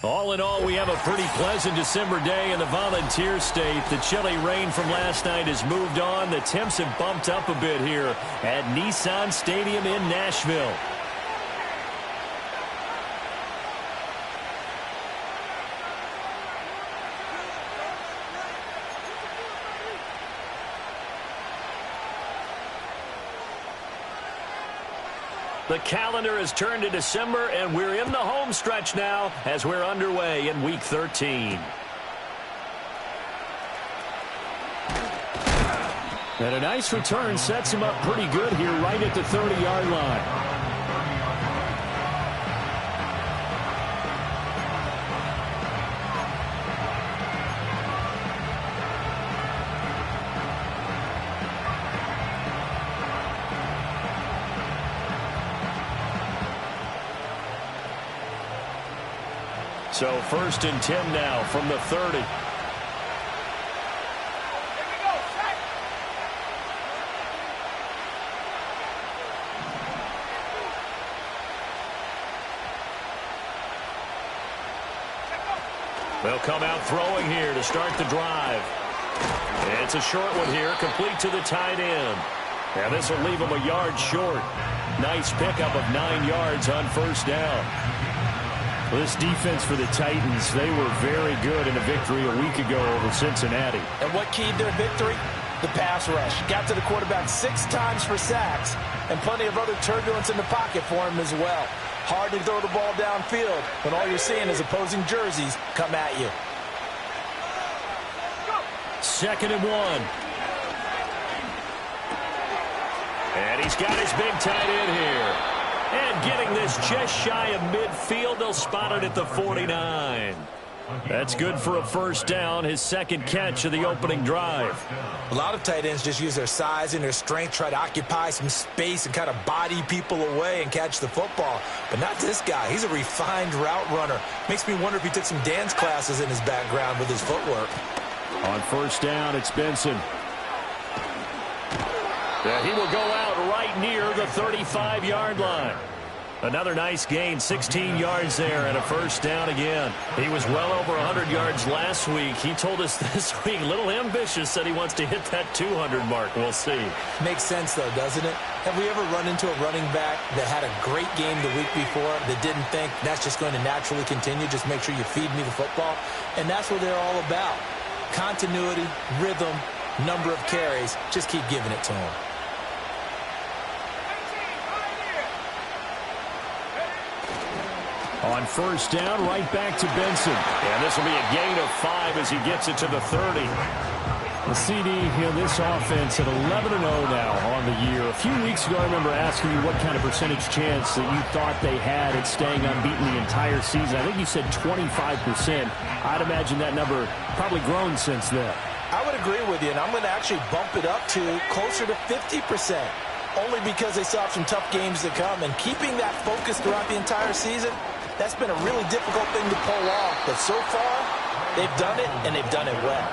All in all, we have a pretty pleasant December day in the Volunteer State. The chilly rain from last night has moved on. The temps have bumped up a bit here at Nissan Stadium in Nashville. The calendar has turned to December, and we're in the home stretch now as we're underway in Week 13. And a nice return sets him up pretty good here right at the 30-yard line. So 1st and 10 now from the 30. They'll come out throwing here to start the drive. It's a short one here, complete to the tight end. And this will leave him a yard short. Nice pickup of 9 yards on 1st down. Well, this defense for the Titans, they were very good in a victory a week ago over Cincinnati. And what keyed their victory? The pass rush. Got to the quarterback 6 times for sacks, and plenty of other turbulence in the pocket for him as well. Hard to throw the ball downfield when all you're seeing is opposing jerseys come at you. 2nd and 1. And he's got his big tight end here. And getting this just shy of midfield, they'll spot it at the 49. That's good for a 1st down, his 2nd catch of the opening drive. A lot of tight ends just use their size and their strength, try to occupy some space and kind of body people away and catch the football. But not this guy. He's a refined route runner. Makes me wonder if he took some dance classes in his background with his footwork. On 1st down, it's Benson. Yeah, he will go out right near the 35-yard line. Another nice gain, 16 yards there and a 1st down again. He was well over 100 yards last week. He told us this week, a little ambitious, said he wants to hit that 200 mark. We'll see. Makes sense, though, doesn't it? Have we ever run into a running back that had a great game the week before that didn't think that's just going to naturally continue? Just make sure you feed me the football. And that's what they're all about. Continuity, rhythm, number of carries. Just keep giving it to him. On 1st down, right back to Benson. And this will be a gain of 5 as he gets it to the 30. The CD, this offense at 11-0 now on the year. A few weeks ago, I remember asking you what kind of percentage chance that you thought they had at staying unbeaten the entire season. I think you said 25%. I'd imagine that number probably grown since then. I would agree with you, and I'm going to actually bump it up to closer to 50%. Only because they still have some tough games to come. And keeping that focus throughout the entire season, that's been a really difficult thing to pull off. But so far, they've done it, and they've done it well.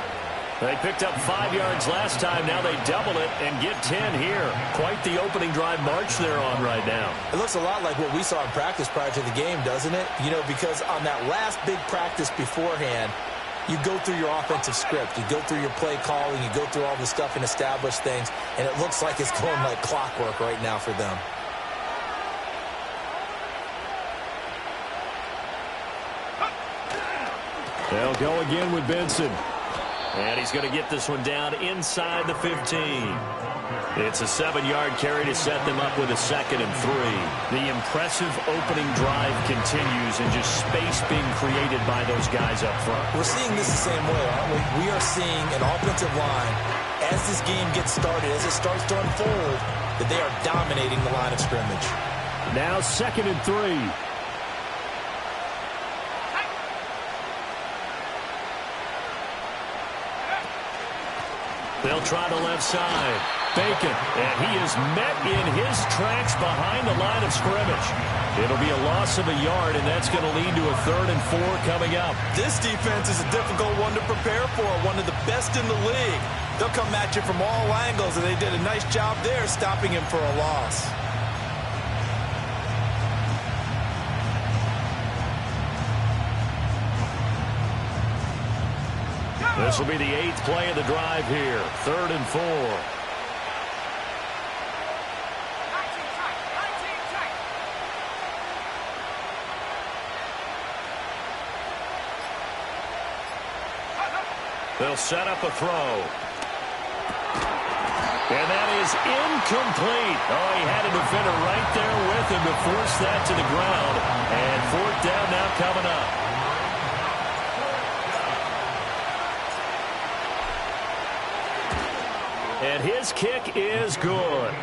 They picked up 5 yards last time. Now they double it and get 10 here. Quite the opening drive march they're on right now. It looks a lot like what we saw in practice prior to the game, doesn't it? You know, because on that last big practice beforehand, you go through your offensive script. You go through your play calling. You go through all the stuff and establish things. And it looks like it's going like clockwork right now for them. They'll go again with Benson. And he's going to get this one down inside the 15. It's a 7-yard carry to set them up with a 2nd and 3. The impressive opening drive continues and just space being created by those guys up front. We're seeing this the same way, aren't we? We are seeing an offensive line, as this game gets started, as it starts to unfold, that they are dominating the line of scrimmage. Now 2nd and 3. They'll try the left side. Bacon, and he is met in his tracks behind the line of scrimmage. It'll be a loss of a yard, and that's going to lead to a 3rd and 4 coming up. This defense is a difficult one to prepare for, one of the best in the league. They'll come at you from all angles, and they did a nice job there stopping him for a loss. This will be the 8th play of the drive here. 3rd and 4. They'll set up a throw. And that is incomplete. Oh, he had a defender right there with him to force that to the ground. And 4th down now coming up. And his kick is good.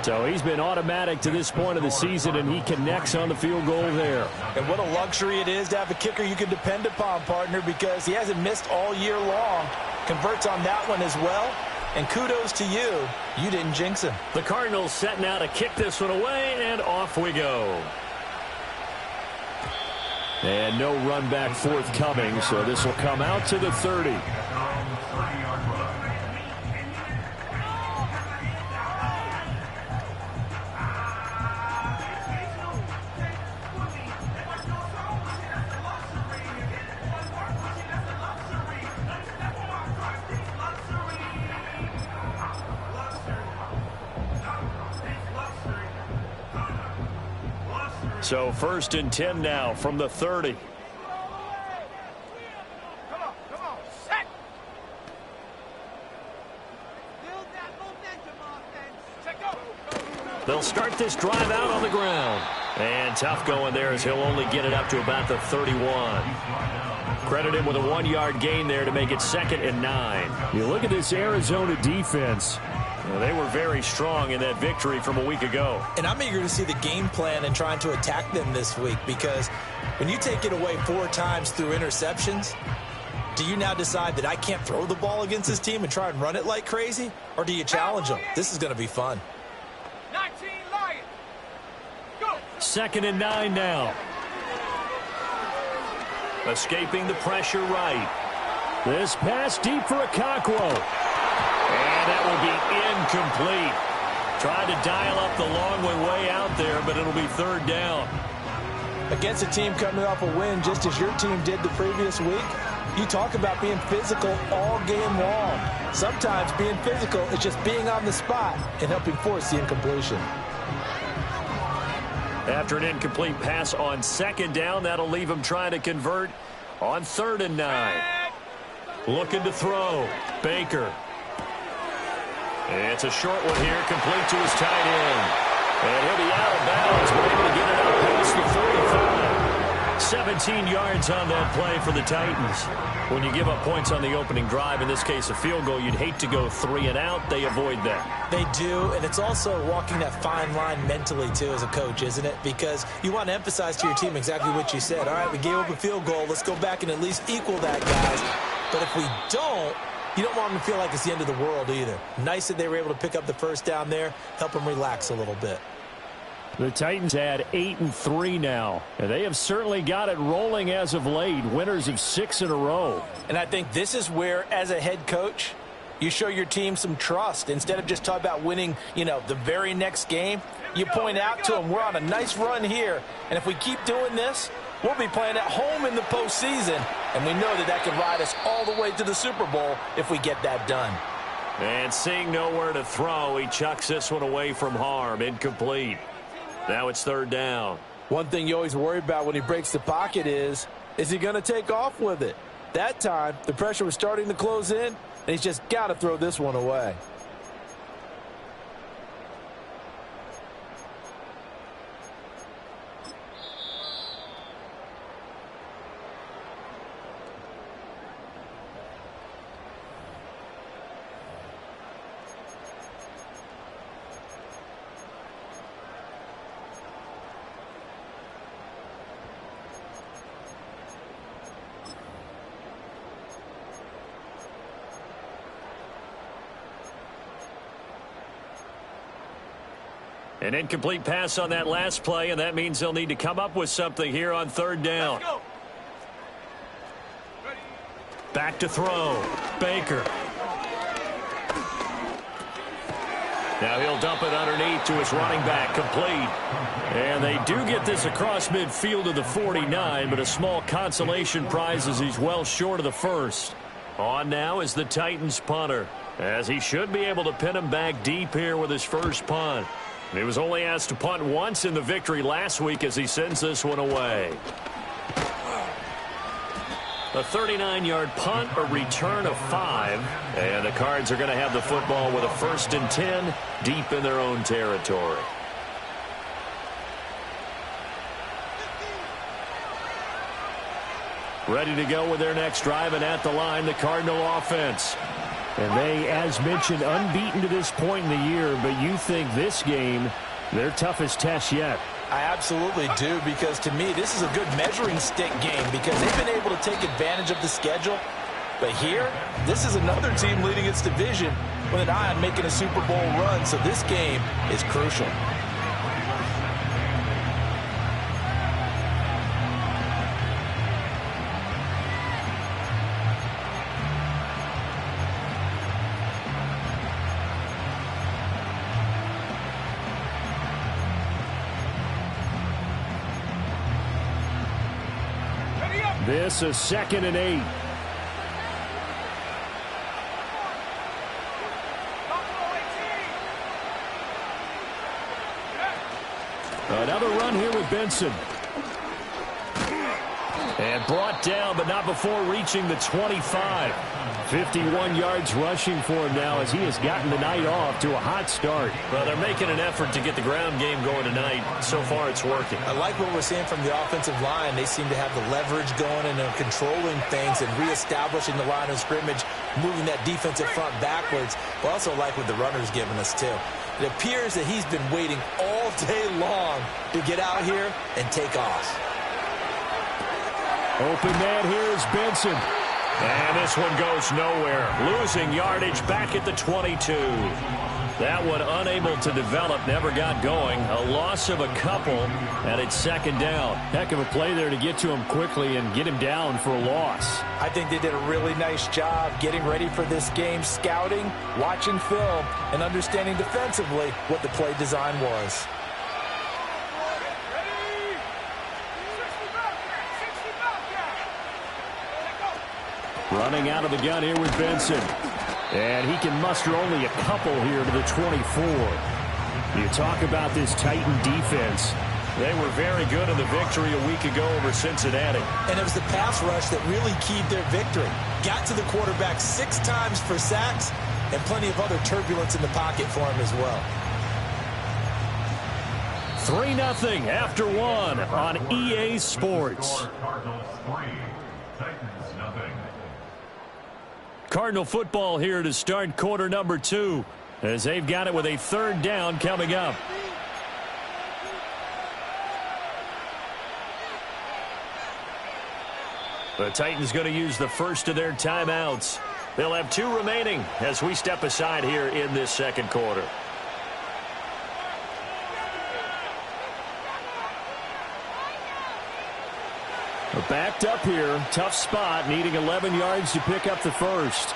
So he's been automatic to this point of the season, and he connects on the field goal there. And what a luxury it is to have a kicker you can depend upon, partner, because he hasn't missed all year long. Converts on that one as well. And kudos to you. You didn't jinx him. The Cardinals setting out to kick this one away, and off we go. And no run back forthcoming, so this will come out to the 30. So 1st and 10 now from the 30. Set. Build that momentum, offense. Check go. They'll start this drive out on the ground. And tough going there as he'll only get it up to about the 31. Credit him with a 1-yard gain there to make it 2nd and 9. You look at this Arizona defense. Well, they were very strong in that victory from a week ago. And I'm eager to see the game plan and trying to attack them this week, because when you take it away 4 times through interceptions, do you now decide that I can't throw the ball against this team and try and run it like crazy? Or do you challenge them? This is going to be fun. 19 Lions. Go. 2nd and 9 now. Escaping the pressure right. This pass deep for Okonkwo. And that will be incomplete. Trying to dial up the long way out there, but it'll be 3rd down. Against a team coming off a win just as your team did the previous week, you talk about being physical all game long. Sometimes being physical is just being on the spot and helping force the incompletion. After an incomplete pass on 2nd down, that'll leave him trying to convert on 3rd and 9. Looking to throw. Baker. It's a short one here, complete to his tight end. And he'll be out of bounds, but able to get it out past the 45. 17 yards on that play for the Titans. When you give up points on the opening drive, in this case a field goal, you'd hate to go 3 and out. They avoid that. They do, and it's also walking that fine line mentally, too, as a coach, isn't it? Because you want to emphasize to your team exactly what you said. All right, we gave up a field goal. Let's go back and at least equal that, guys. But if we don't, you don't want them to feel like it's the end of the world either. Nice that they were able to pick up the 1st down there, help them relax a little bit. The Titans had 8-3 now, and they have certainly got it rolling as of late. Winners of 6 in a row. And I think this is where, as a head coach, you show your team some trust. Instead of just talking about winning, the very next game, you point out to them, we're on a nice run here, and if we keep doing this, we'll be playing at home in the postseason, and we know that could ride us all the way to the Super Bowl if we get that done. And seeing nowhere to throw, he chucks this one away from harm. Incomplete. Now it's 3rd down. One thing you always worry about when he breaks the pocket is he going to take off with it? That time, the pressure was starting to close in, and he's just got to throw this one away. An incomplete pass on that last play, and that means they'll need to come up with something here on 3rd down. Back to throw. Baker. Now he'll dump it underneath to his running back, complete. And they do get this across midfield to the 49, but a small consolation prize as he's well short of the 1st. On now is the Titans punter, as he should be able to pin him back deep here with his first punt. He was only asked to punt once in the victory last week as he sends this one away. A 39-yard punt, a return of 5, and the Cards are going to have the football with a 1st and 10 deep in their own territory. Ready to go with their next drive, and at the line, the Cardinal offense. And they, as mentioned, unbeaten to this point in the year, but you think this game, their toughest test yet. I absolutely do, because to me, this is a good measuring stick game because they've been able to take advantage of the schedule. But here, this is another team leading its division with an eye on making a Super Bowl run, so this game is crucial. This is 2nd and 8. Another run here with Benson. And brought down, but not before reaching the 25. 51 yards rushing for him now as he has gotten the night off to a hot start. Well, they're making an effort to get the ground game going tonight. So far, it's working. I like what we're seeing from the offensive line. They seem to have the leverage going and they're controlling things and reestablishing the line of scrimmage, moving that defensive front backwards. I also like what the runner's giving us, too. It appears that he's been waiting all day long to get out here and take off. Open man here is Benson. And this one goes nowhere. Losing yardage back at the 22. That one unable to develop, never got going. A loss of a couple, and it's 2nd down. Heck of a play there to get to him quickly and get him down for a loss. I think they did a really nice job getting ready for this game, scouting, watching film, and understanding defensively what the play design was. Running out of the gun here with Benson. And he can muster only a couple here to the 24. You talk about this Titan defense. They were very good in the victory a week ago over Cincinnati. And it was the pass rush that really keyed their victory. Got to the quarterback 6 times for sacks and plenty of other turbulence in the pocket for him as well. 3-0 after 1 on EA Sports. Cardinal football here to start quarter number 2 as they've got it with a 3rd down coming up. The Titans going to use the first of their timeouts. They'll have 2 remaining as we step aside here in this 2nd quarter. Backed up here, tough spot, needing 11 yards to pick up the first.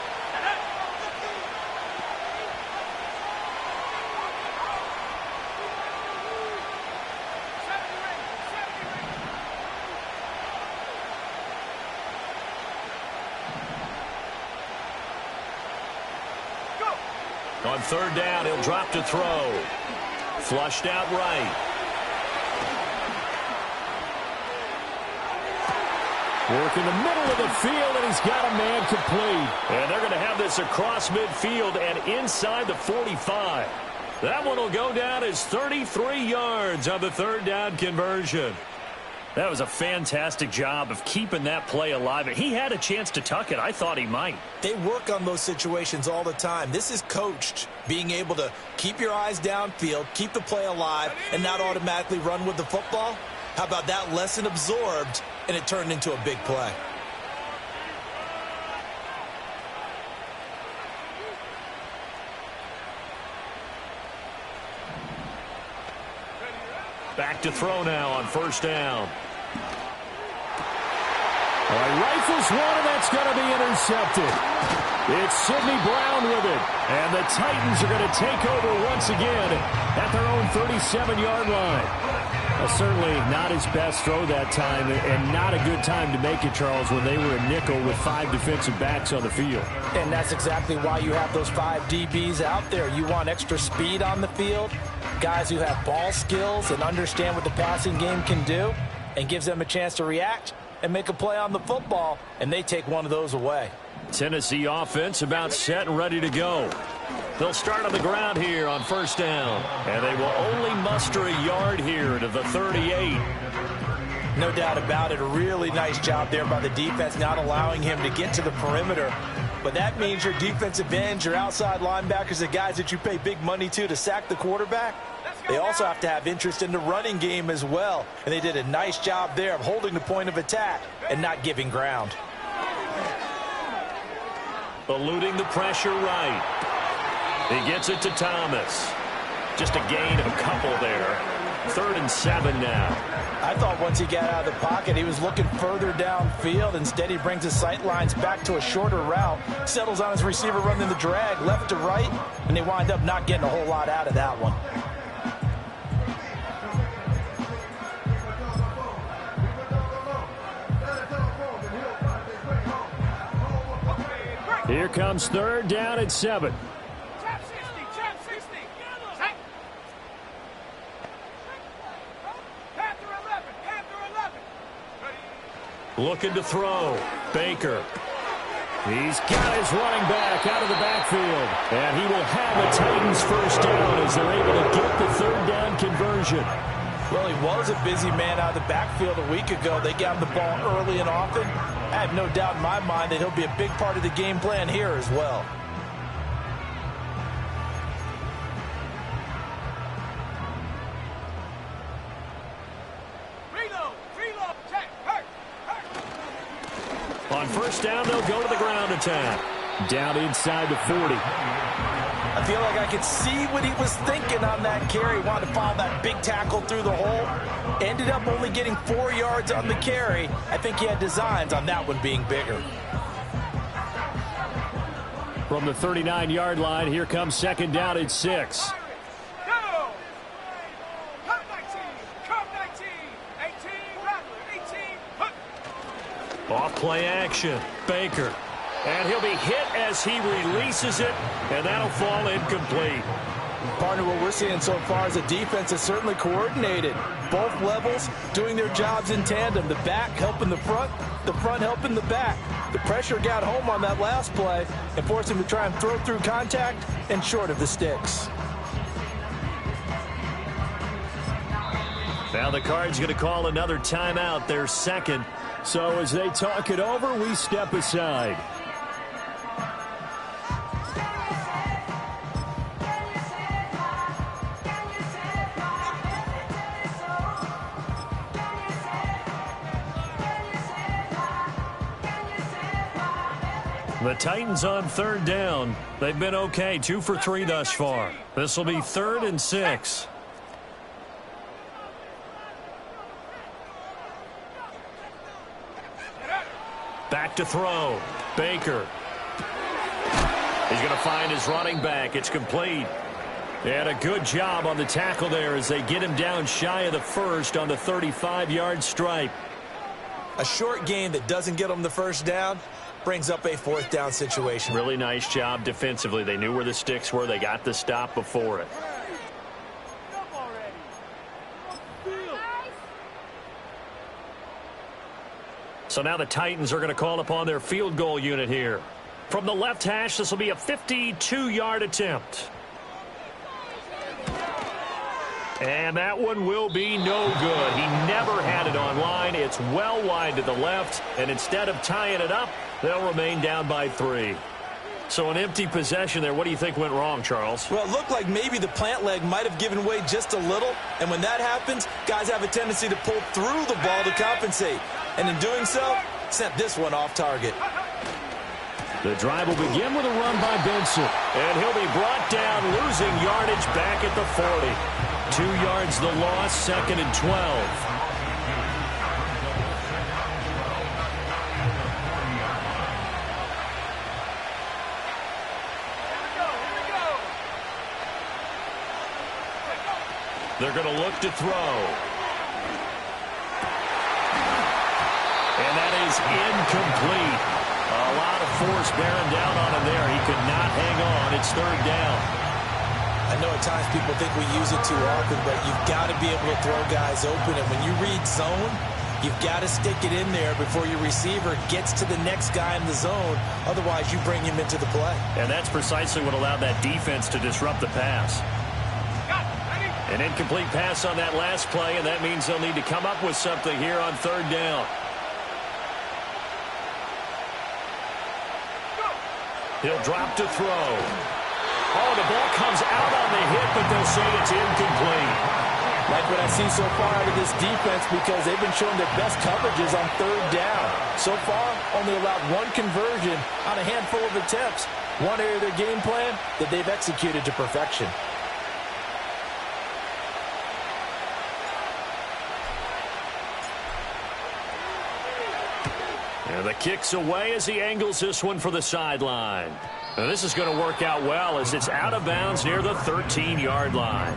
On 3rd down, he'll drop to throw. Flushed out right. Work in the middle of the field, and he's got a man complete. And they're going to have this across midfield and inside the 45. That one will go down as 33 yards on the 3rd down conversion. That was a fantastic job of keeping that play alive. He had a chance to tuck it. I thought he might. They work on those situations all the time. This is coached, being able to keep your eyes downfield, keep the play alive, and not automatically run with the football. How about that lesson absorbed, and it turned into a big play? Back to throw now on 1st down. Rifles one, and that's going to be intercepted. It's Sidney Brown with it. And the Titans are going to take over once again at their own 37-yard line. Certainly not his best throw that time, and not a good time to make it, Charles, when they were a nickel with 5 defensive backs on the field. And that's exactly why you have those 5 DBs out there. You want extra speed on the field, guys who have ball skills and understand what the passing game can do, and gives them a chance to react and make a play on the football, and they take one of those away. Tennessee offense about set and ready to go. They'll start on the ground here on first down, and they will only muster a yard here to the 38. No doubt about it. A really nice job there by the defense, not allowing him to get to the perimeter. But that means your defensive ends, your outside linebackers, the guys that you pay big money to sack the quarterback, they also have to have interest in the running game as well. And they did a nice job there of holding the point of attack and not giving ground. Eluding the pressure right. He gets it to Thomas. Just a gain of a couple there. 3rd and 7 now. I thought once he got out of the pocket, he was looking further downfield. Instead, he brings his sight lines back to a shorter route, settles on his receiver running the drag left to right, and they wind up not getting a whole lot out of that one. Here comes 3rd down and 7. Chap 60, chap 60. Set. Panther 11, Panther 11. Ready. Looking to throw. Baker. He's got his running back out of the backfield. And he will have a Titans first down as they're able to get the 3rd down conversion. Well, he was a busy man out of the backfield a week ago. They got him the ball early and often. I have no doubt in my mind that he'll be a big part of the game plan here as well. Reload, check, hurt. On first down, they'll go to the ground attack. Down inside the 40. I feel like I could see what he was thinking on that carry. Wanted to follow that big tackle through the hole. Ended up only getting 4 yards on the carry. I think he had designs on that one being bigger. From the 39-yard line, here comes 2nd down and 6. Go! Come 19, come 19, 18, Rattler, 18, hook. Off play action. Baker. And he'll be hit as he releases it, and that'll fall incomplete. Partner, what we're seeing so far is a defense is certainly coordinated. Both levels doing their jobs in tandem. The back helping the front helping the back. The pressure got home on that last play and forced him to try and throw through contact and short of the sticks. Now the Cards going to call another timeout, their 2nd. So as they talk it over, we step aside. The Titans on 3rd down. They've been okay, 2 for 3 thus far. This will be 3rd and 6. Back to throw. Baker. He's going to find his running back. It's complete. And a good job on the tackle there as they get him down shy of the 1st on the 35-yard stripe. A short gain that doesn't get them the first down brings up a 4th down situation. Really nice job defensively. They knew where the sticks were. They got the stop before it. So now the Titans are going to call upon their field goal unit here. From the left hash, this will be a 52-yard attempt. And that one will be no good. He never had it on line. It's well wide to the left. And instead of tying it up, they'll remain down by 3. So an empty possession there. What do you think went wrong, Charles? Well, it looked like maybe the plant leg might have given way just a little. And when that happens, guys have a tendency to pull through the ball to compensate. And in doing so, sent this one off target. The drive will begin with a run by Benson. And he'll be brought down, losing yardage back at the 40. 2 yards the loss, 2nd and 12. They're going to look to throw. And that is incomplete. A lot of force bearing down on him there. He could not hang on. It's third down. I know at times people think we use it too often, but you've got to be able to throw guys open. And when you read zone, you've got to stick it in there before your receiver gets to the next guy in the zone. Otherwise, you bring him into the play. And that's precisely what allowed that defense to disrupt the pass. An incomplete pass on that last play, and that means they'll need to come up with something here on third down. He'll drop to throw. Oh, the ball comes out on the hit, but they'll say it's incomplete. Like what I see so far out of this defense, because they've been showing their best coverages on third down. So far, only allowed one conversion on a handful of attempts. One area of their game plan that they've executed to perfection. And the kick's away as he angles this one for the sideline. Now this is going to work out well as it's out of bounds near the 13-yard line.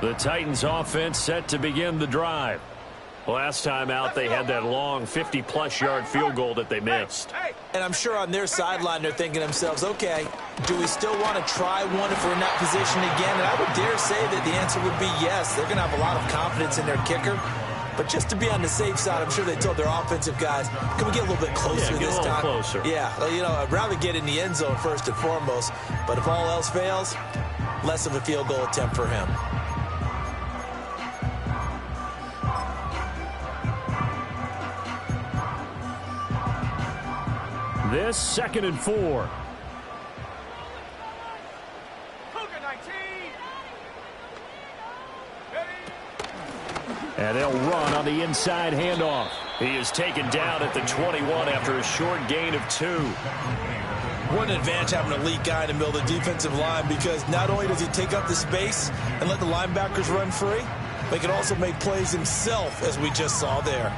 The Titans offense set to begin the drive. Last time out, they had that long 50-plus yard field goal that they missed. And I'm sure on their sideline they're thinking to themselves, okay, do we still want to try one if we're in that position again? And I would dare say that the answer would be yes. They're going to have a lot of confidence in their kicker. But just to be on the safe side, I'm sure they told their offensive guys, can we get a little bit closer this time? Closer. Yeah, you know, I'd rather get in the end zone first and foremost. But if all else fails, less of a field goal attempt for him. This 2nd and 4. Cougar 19. And they'll run on the inside handoff. He is taken down at the 21 after a short gain of 2. What an advantage having an elite guy in the middle of the defensive line, because not only does he take up the space and let the linebackers run free, but he can also make plays himself, as we just saw there.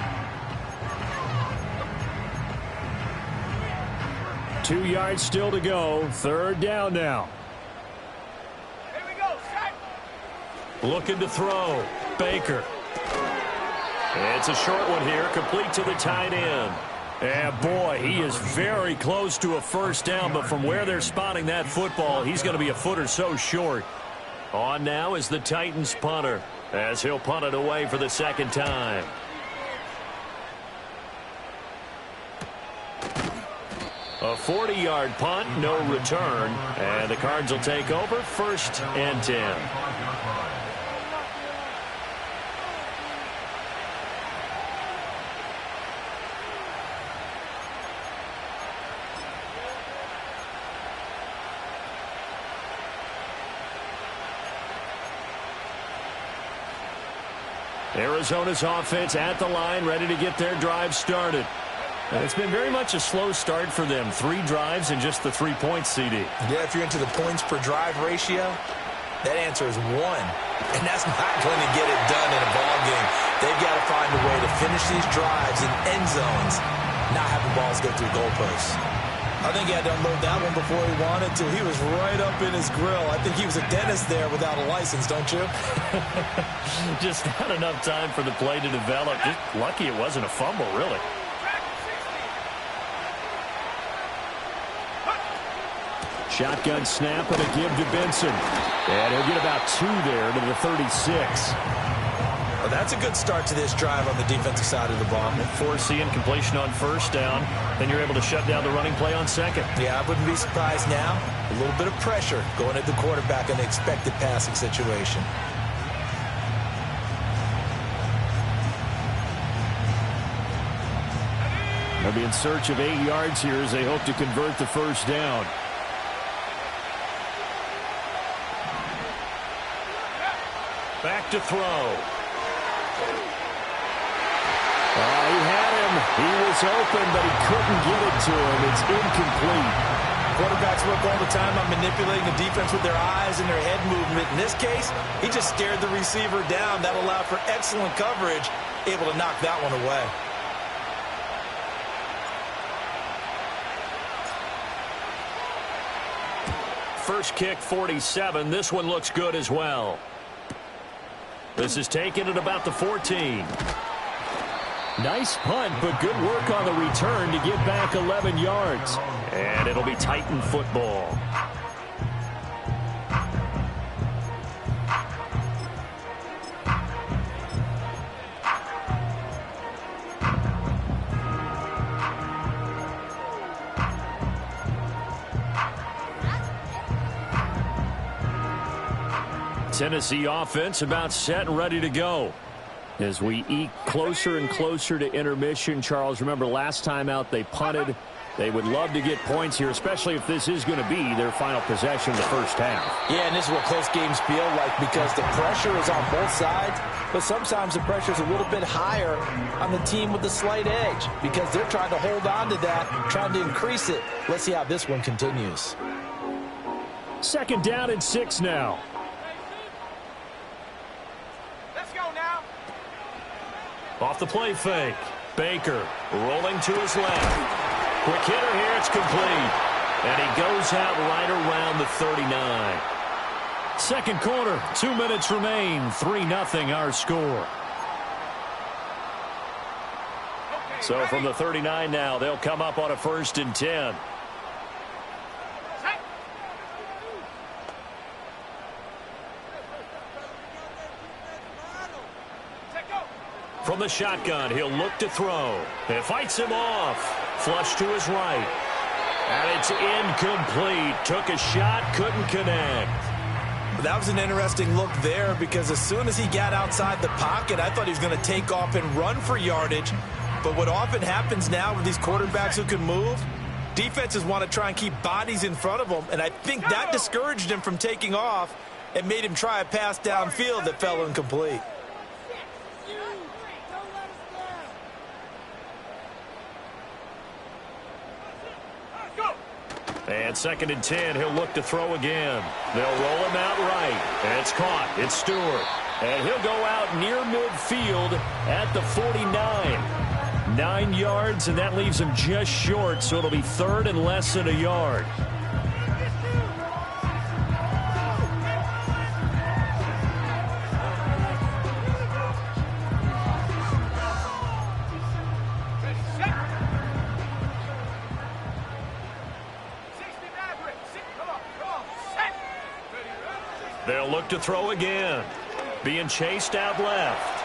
2 yards still to go. Third down now. Here we go. Set. Looking to throw. Baker. It's a short one here, complete to the tight end. And boy, he is very close to a first down, but from where they're spotting that football, he's going to be a foot or so short. On now is the Titans punter, as he'll punt it away for the second time. A 40-yard punt, no return, and the Cards will take over 1st and 10. Arizona's offense at the line, ready to get their drive started. It's been very much a slow start for them. 3 drives and just the 3 points, CD. Yeah, if you're into the points per drive ratio, that answer is 1. And that's not going to get it done in a ball game. They've got to find a way to finish these drives in end zones, not having balls go through goalposts. I think he had to unload that one before he wanted to. He was right up in his grill. I think he was a dentist there without a license, don't you? Just not enough time for the play to develop. Just lucky it wasn't a fumble, really. Shotgun snap and a give to Benson. And he'll get about 2 there to the 36. Well, that's a good start to this drive on the defensive side of the ball. Force the incompletion on first down. Then you're able to shut down the running play on second. Yeah, I wouldn't be surprised now. A little bit of pressure going at the quarterback in the expected passing situation. They'll be in search of 8 yards here as they hope to convert the first down. Back to throw. He had him. He was open, but he couldn't get it to him. It's incomplete. Quarterbacks work all the time on manipulating the defense with their eyes and their head movement. In this case, he just stared the receiver down. That allowed for excellent coverage. able to knock that one away. First kick, 47. This one looks good as well. This is taken at about the 14. Nice punt, but good work on the return to get back 11 yards. And it'll be Titan football. Tennessee offense about set and ready to go. As we eke closer and closer to intermission, Charles, remember last time out they punted. They would love to get points here, especially if this is going to be their final possession of the first half. Yeah, and this is what close games feel like because the pressure is on both sides, but sometimes the pressure is a little bit higher on the team with the slight edge because they're trying to hold on to that, trying to increase it. Let's see how this one continues. Second down and 6 now. Off the play fake. Baker rolling to his left. Quick hitter here. It's complete. And he goes out right around the 39. Second quarter. 2 minutes remain. 3-0 our score. So from the 39 now, they'll come up on a 1st and 10. From the shotgun, he'll look to throw. It fights him off. Flush to his right. And it's incomplete. Took a shot, couldn't connect. That was an interesting look there because as soon as he got outside the pocket, I thought he was going to take off and run for yardage. But what often happens now with these quarterbacks who can move, defenses want to try and keep bodies in front of them. And I think that discouraged him from taking off and made him try a pass downfield that fell incomplete. And 2nd and 10, he'll look to throw again. They'll roll him out right. And it's caught. It's Stewart. And he'll go out near midfield at the 49. 9 yards, and that leaves him just short, so it'll be 3rd and less than a yard. They'll look to throw again. Being chased out left.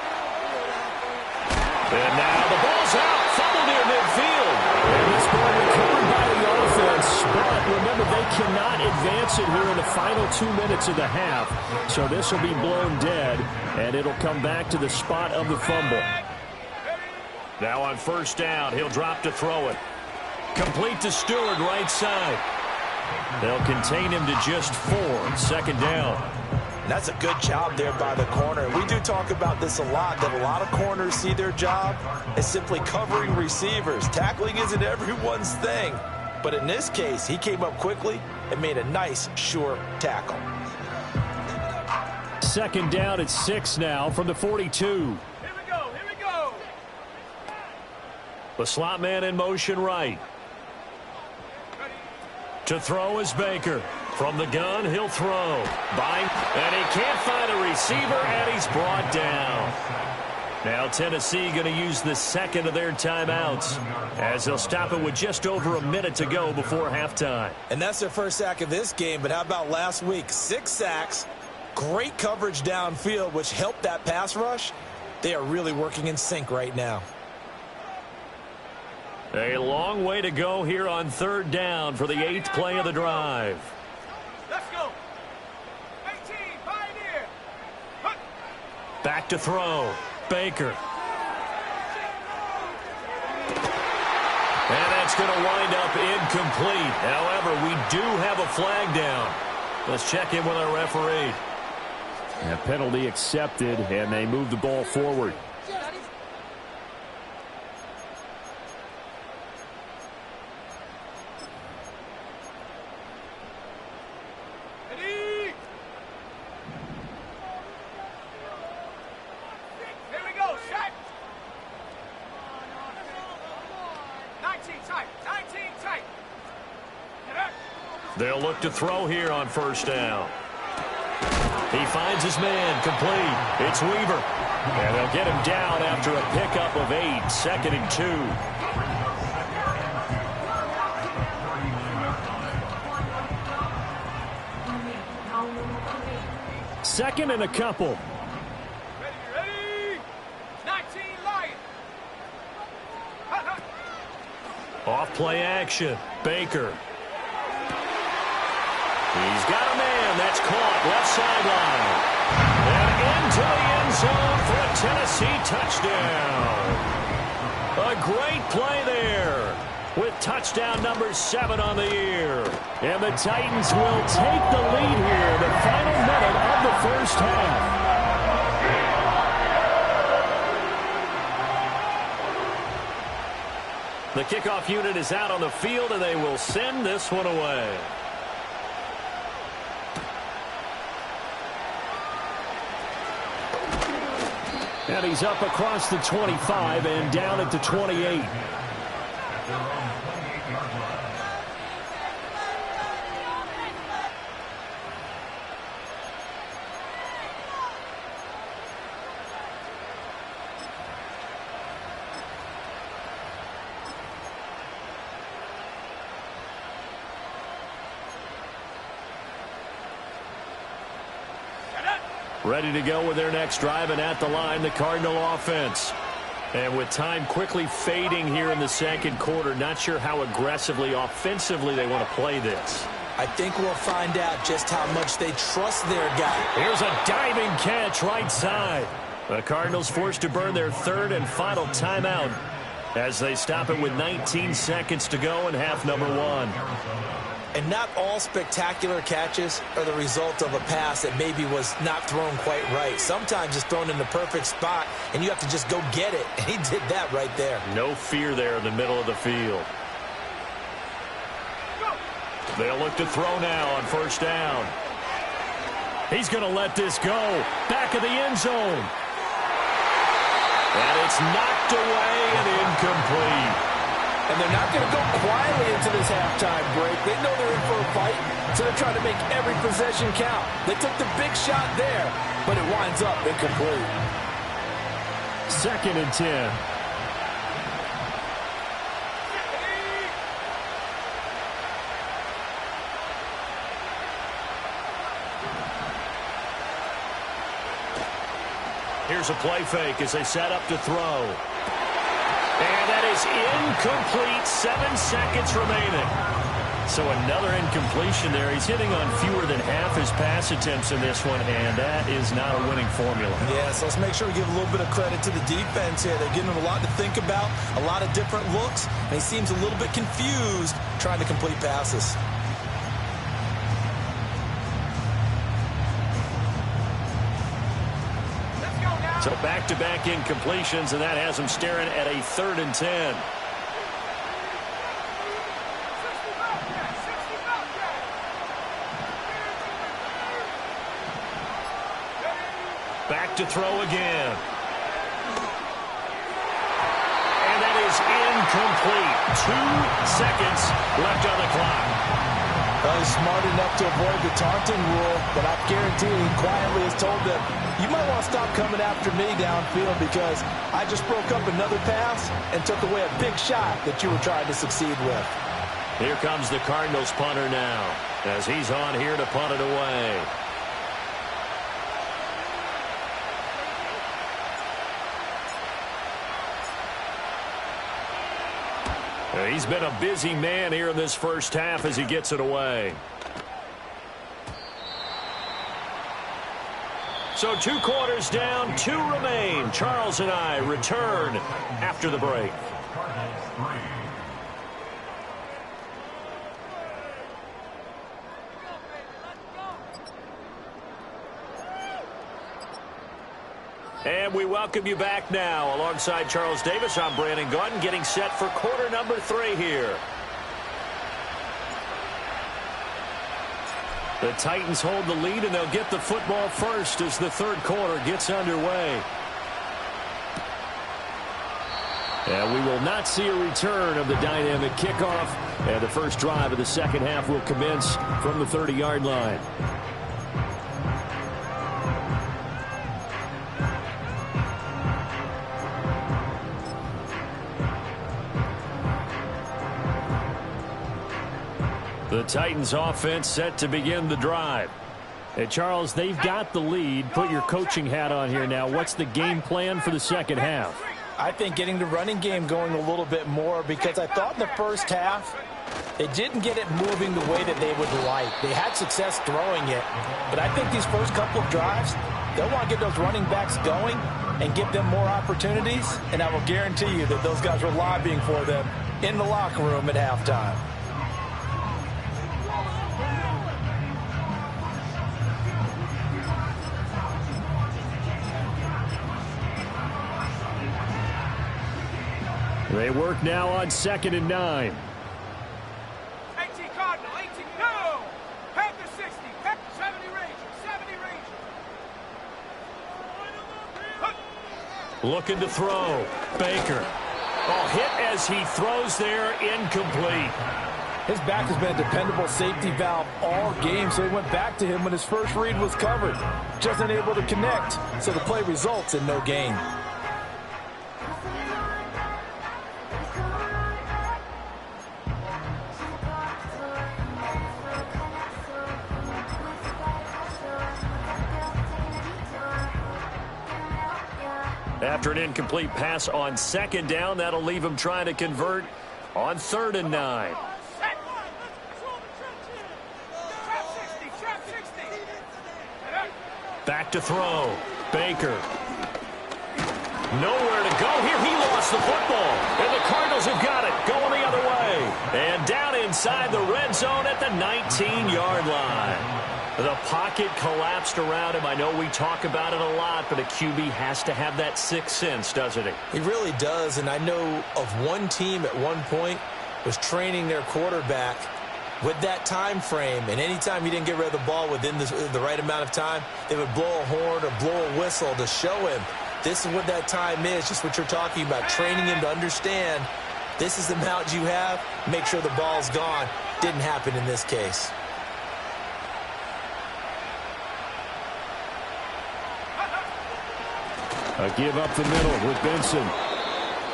And now the ball's out. Fumble near midfield. And this ball recovered by the offense. But remember, they cannot advance it here in the final 2 minutes of the half. So this will be blown dead, and it'll come back to the spot of the fumble. Now on 1st down, he'll drop to throw it. Complete to Stewart, right side. They'll contain him to just 4. 2nd down. And that's a good job there by the corner. We do talk about this a lot, that a lot of corners see their job as simply covering receivers. Tackling isn't everyone's thing. But in this case, he came up quickly and made a nice, sure tackle. 2nd down at 6 now from the 42. Here we go, here we go. The slot man in motion right. To throw is Baker. From the gun, he'll throw. And he can't find a receiver, and he's brought down. Now Tennessee going to use the 2nd of their timeouts as they'll stop it with just over a minute to go before halftime. And that's their first sack of this game, but how about last week? 6 sacks, great coverage downfield, which helped that pass rush. They are really working in sync right now. A long way to go here on 3rd down for the 8th play of the drive. Let's go. 18, Pioneer. Hook. Back to throw. Baker. And that's going to wind up incomplete. However, we do have a flag down. Let's check in with our referee. A penalty accepted, and they move the ball forward. 19 tight. 19 tight. Get up. They'll look to throw here on first down. He finds his man, complete. It's Weaver. And they'll get him down after a pickup of 8, 2nd and 2. Second and a couple. Ready. 19 Lion. Off play action. Baker. He's got a man. That's caught. Left sideline. And into the end zone for a Tennessee touchdown. A great play there with touchdown number 7 on the year. And the Titans will take the lead here the final minute of the first half. The kickoff unit is out on the field, and they will send this one away. And he's up across the 25 and down at the 28. Ready to go with their next drive, and at the line, the Cardinal offense. And with time quickly fading here in the second quarter, not sure how aggressively, offensively they want to play this. I think we'll find out just how much they trust their guy. Here's a diving catch right side. The Cardinals forced to burn their 3rd and final timeout as they stop it with 19 seconds to go in half number 1. And not all spectacular catches are the result of a pass that maybe was not thrown quite right. Sometimes it's thrown in the perfect spot, and you have to just go get it. And he did that right there. No fear there in the middle of the field. They'll look to throw now on first down. He's going to let this go. Back of the end zone. And it's knocked away and incomplete. And they're not going to go quietly into this halftime break. They know they're in for a fight, so they're trying to make every possession count. They took the big shot there, but it winds up incomplete. 2nd and 10. Here's a play fake as they set up to throw. And that is incomplete. 7 seconds remaining. So another incompletion there. He's hitting on fewer than half his pass attempts in this one, and that is not a winning formula. Yeah, so let's make sure we give a little bit of credit to the defense here. They're giving him a lot to think about, a lot of different looks, and he seems a little bit confused trying to complete passes. So back-to-back incompletions, and that has him staring at a 3rd and 10. Back to throw again. And that is incomplete. 2 seconds left on the clock. Well, he's smart enough to avoid the taunting rule, but I guarantee he quietly has told them, you might want to stop coming after me downfield because I just broke up another pass and took away a big shot that you were trying to succeed with. Here comes the Cardinals punter now as he's on here to punt it away. He's been a busy man here in this first half as he gets it away. So 2 quarters down, 2 remain. Charles and I return after the break. And we welcome you back now. Alongside Charles Davis, I'm Brandon Gaudin, getting set for quarter number 3 here. The Titans hold the lead, and they'll get the football first as the 3rd quarter gets underway. And we will not see a return of the dynamic kickoff. And the first drive of the second half will commence from the 30-yard line. The Titans offense set to begin the drive. Hey, Charles, they've got the lead. Put your coaching hat on here now. What's the game plan for the second half? I think getting the running game going a little bit more, because I thought in the first half they didn't get it moving the way that they would like. They had success throwing it, but I think these first couple of drives, they'll want to get those running backs going and give them more opportunities, and I will guarantee you that those guys were lobbying for them in the locker room at halftime. They work now on 2nd and 9. 18 Cardinal, 18, no! Panther 60, 70 Ranger, 70 Ranger. Looking to throw. Baker. Oh, hit as he throws there, incomplete. His back has been a dependable safety valve all game, so he went back to him when his first read was covered. Just unable to connect, so the play results in no gain. After an incomplete pass on 2nd down, that'll leave him trying to convert on 3rd and 9. Back to throw. Baker. Nowhere to go here. He lost the football. And the Cardinals have got it. Going the other way. And down inside the red zone at the 19-yard line. The pocket collapsed around him. I know we talk about it a lot, but a QB has to have that sixth sense, doesn't he? He really does, and I know of one team at one point was training their quarterback with that time frame, and anytime he didn't get rid of the ball within the right amount of time, they would blow a horn or blow a whistle to show him this is what that time is, just what you're talking about, training him to understand this is the amount you have, make sure the ball's gone. Didn't happen in this case. A give up the middle with Benson.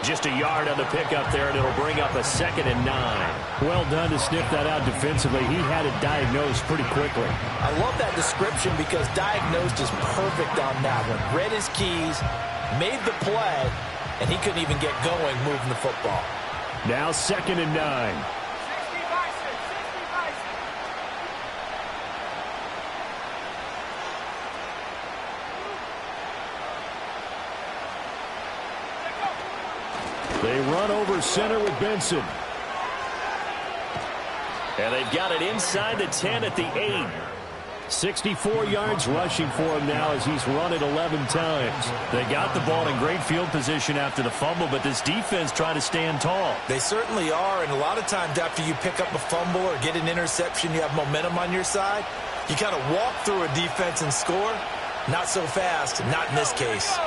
Just a yard on the pickup there, and it'll bring up a 2nd and 9. Well done to sniff that out defensively. He had it diagnosed pretty quickly. I love that description because diagnosed is perfect on that one. Read his keys, made the play, and he couldn't even get going moving the football. Now 2nd and 9. They run over center with Benson. And they've got it inside the 10 at the 8. 64 yards rushing for him now as he's run it 11 times. They got the ball in great field position after the fumble, but this defense trying to stand tall. They certainly are, and a lot of times after you pick up a fumble or get an interception, you have momentum on your side. You kind of walk through a defense and score. Not so fast, not in this case.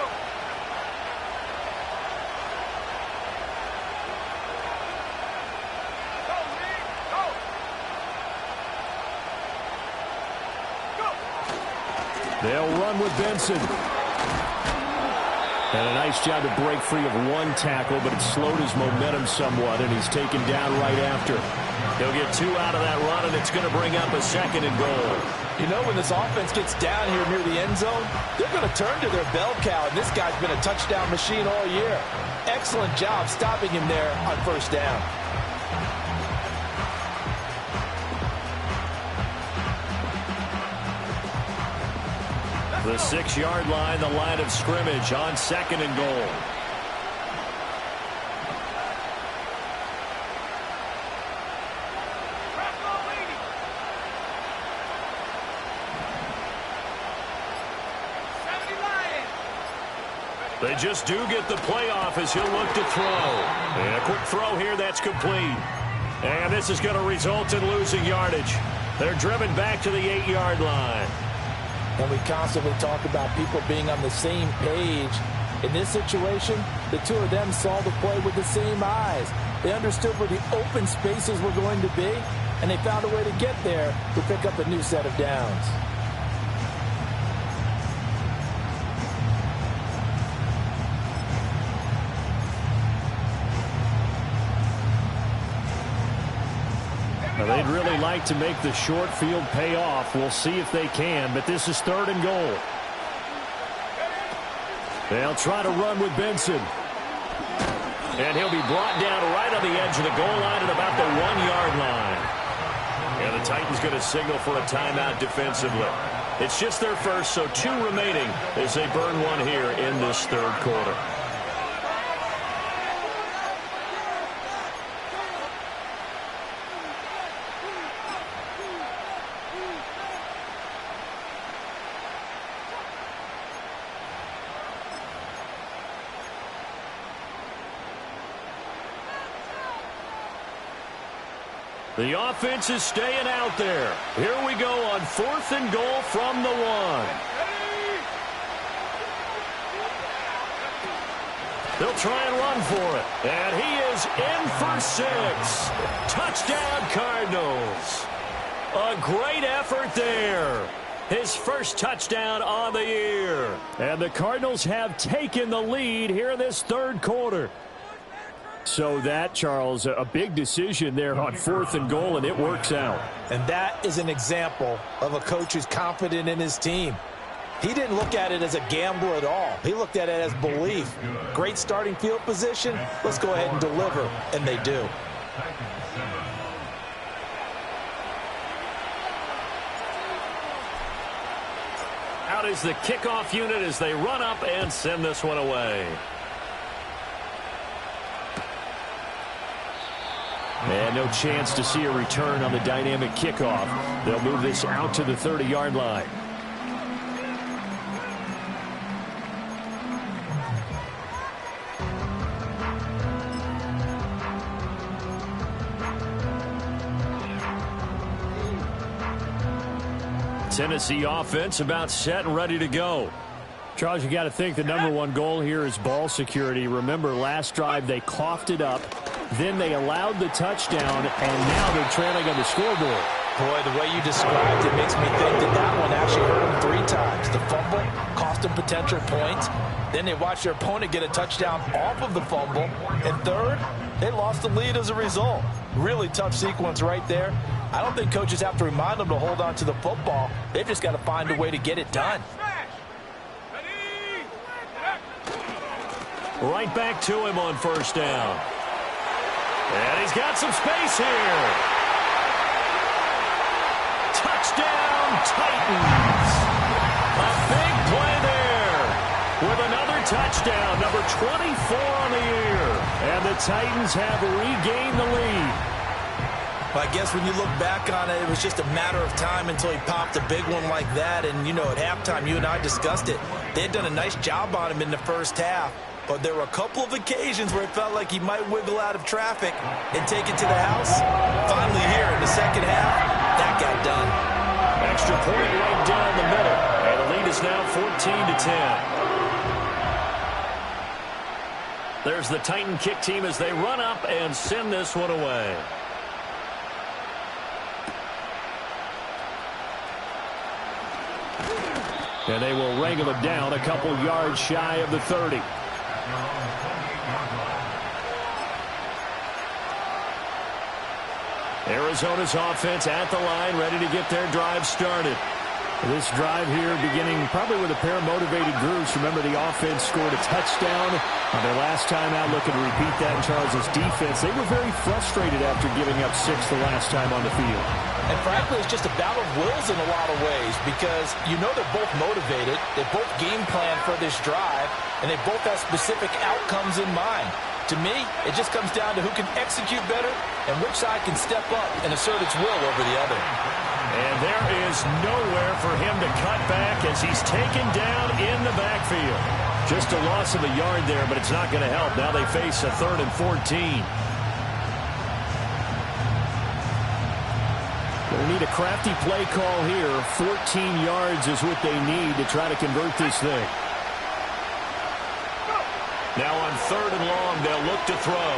They'll run with Benson. And a nice job to break free of one tackle, but it slowed his momentum somewhat, and he's taken down right after. He'll get 2 out of that run, and it's going to bring up a 2nd and goal. You know, when this offense gets down here near the end zone, they're going to turn to their bell cow, and this guy's been a touchdown machine all year. Excellent job stopping him there on 1st down. The 6-yard line, the line of scrimmage on 2nd and goal. They just do get the playoff as he'll look to throw. And a quick throw here, that's complete. And this is going to result in losing yardage. They're driven back to the 8-yard line. And we constantly talk about people being on the same page. In this situation, the two of them saw the play with the same eyes. They understood where the open spaces were going to be, and they found a way to get there to pick up a new set of downs. Now, they'd really like to make the short field pay off. We'll see if they can, but this is 3rd and goal. They'll try to run with Benson. And he'll be brought down right on the edge of the goal line at about the 1-yard line. And the Titans going to signal for a timeout defensively. It's just their first, so 2 remaining as they burn one here in this 3rd quarter. The offense is staying out there. Here we go on 4th and goal from the 1. They'll try and run for it. And he is in for 6. Touchdown, Cardinals. A great effort there. His first touchdown on the year. And the Cardinals have taken the lead here in this 3rd quarter. So that, Charles, a big decision there on 4th and goal, and it works out. And that is an example of a coach who's confident in his team. He didn't look at it as a gamble at all. He looked at it as belief. Great starting field position. Let's go ahead and deliver. And they do. Out is the kickoff unit as they run up and send this one away. And no chance to see a return on the dynamic kickoff. They'll move this out to the 30-yard line. Tennessee offense about set and ready to go. Charles, you got to think the #1 goal here is ball security. Remember, last drive they coughed it up. Then they allowed the touchdown, and now they're trailing on the scoreboard. Boy, the way you described it makes me think that that one actually hurt them 3 times. The fumble cost them potential points. Then they watched their opponent get a touchdown off of the fumble. And third, they lost the lead as a result. Really tough sequence right there. I don't think coaches have to remind them to hold on to the football. They've just got to find a way to get it done. Right back to him on 1st down. And he's got some space here. Touchdown, Titans. A big play there with another touchdown, number 24 on the year. And the Titans have regained the lead. Well, I guess when you look back on it, it was just a matter of time until he popped a big one like that. And, you know, at halftime, you and I discussed it. They had done a nice job on him in the first half. But there were a couple of occasions where it felt like he might wiggle out of traffic and take it to the house. Finally here in the second half, that got done. Extra point right down the middle. And the lead is now 14-10. There's the Titan kick team as they run up and send this one away. And they will wrangle it down a couple yards shy of the 30. Arizona's offense at the line, ready to get their drive started. This drive here beginning probably with a pair of motivated groups. Remember, the offense scored a touchdown on their last time out. Looking to repeat that in Charles' defense. They were very frustrated after giving up 6 the last time on the field. And frankly, it's just a battle of wills in a lot of ways because you know they're both motivated. They both game plan for this drive, and they both have specific outcomes in mind. To me, it just comes down to who can execute better and which side can step up and assert its will over the other. And there is nowhere for him to cut back as he's taken down in the backfield. Just a loss of a yard there, but it's not going to help. Now they face a 3rd and 14. They need a crafty play call here. 14 yards is what they need to try to convert this thing. Now on 3rd and long, they'll look to throw.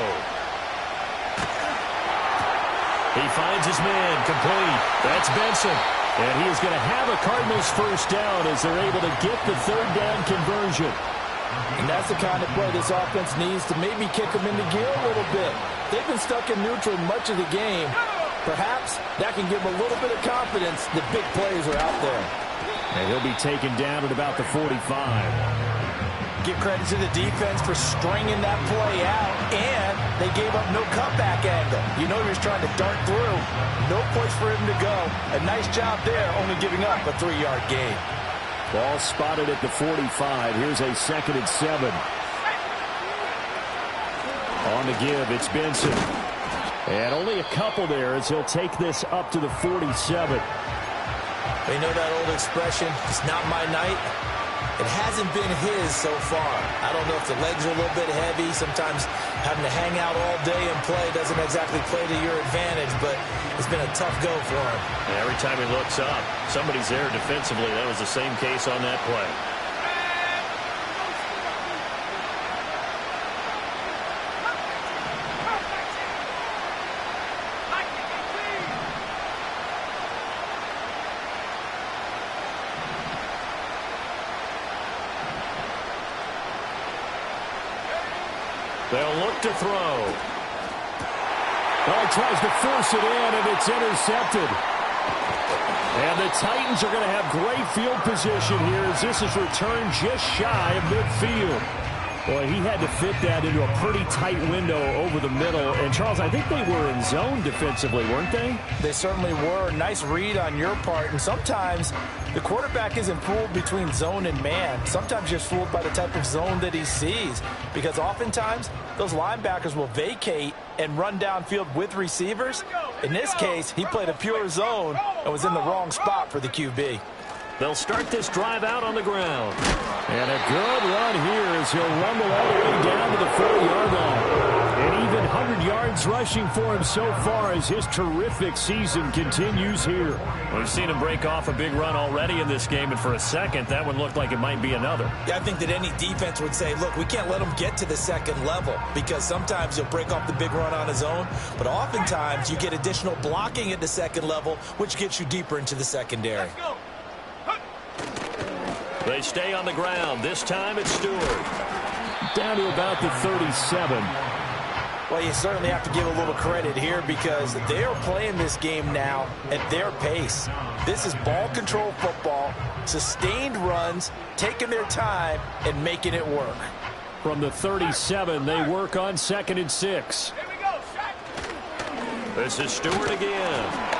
He finds his man, complete. That's Benson. And he is going to have a Cardinals first down as they're able to get the 3rd down conversion. And that's the kind of play this offense needs to maybe kick them into gear a little bit. They've been stuck in neutral much of the game. Perhaps that can give them a little bit of confidence that big plays are out there. And he'll be taken down at about the 45. Give credit to the defense for stringing that play out, and they gave up no cutback angle. You know he was trying to dart through. No place for him to go. A nice job there, only giving up a 3-yard gain. Ball spotted at the 45. Here's a 2nd and 7. On the give, it's Benson. And only a couple there as he'll take this up to the 47. They know that old expression, it's not my night. It hasn't been his so far. I don't know if the legs are a little bit heavy. Sometimes having to hang out all day and play doesn't exactly play to your advantage, but it's been a tough go for him. And every time he looks up, somebody's there defensively. That was the same case on that play. They'll look to throw. Oh, he tries to force it in, and it's intercepted. And the Titans are going to have great field position here as this is returned just shy of midfield. Boy, he had to fit that into a pretty tight window over the middle. And, Charles, I think they were in zone defensively, weren't they? They certainly were. Nice read on your part. And sometimes the quarterback isn't fooled between zone and man. Sometimes you're fooled by the type of zone that he sees. Because oftentimes, those linebackers will vacate and run downfield with receivers. In this case, he played a pure zone and was in the wrong spot for the QB. They'll start this drive out on the ground. And a good run here as he'll rumble all the way down to the 4-yard line. And even 100 yards rushing for him so far as his terrific season continues here. We've seen him break off a big run already in this game, and for a second, that one looked like it might be another. Yeah, I think that any defense would say, look, we can't let him get to the 2nd level because sometimes he'll break off the big run on his own, but oftentimes you get additional blocking at the 2nd level, which gets you deeper into the secondary. They stay on the ground. This time it's Stewart. Down to about the 37. Well, you certainly have to give a little credit here because they are playing this game now at their pace. This is ball control football, sustained runs, taking their time and making it work. From the 37, they work on 2nd and 6. Here we go, shot. This is Stewart again.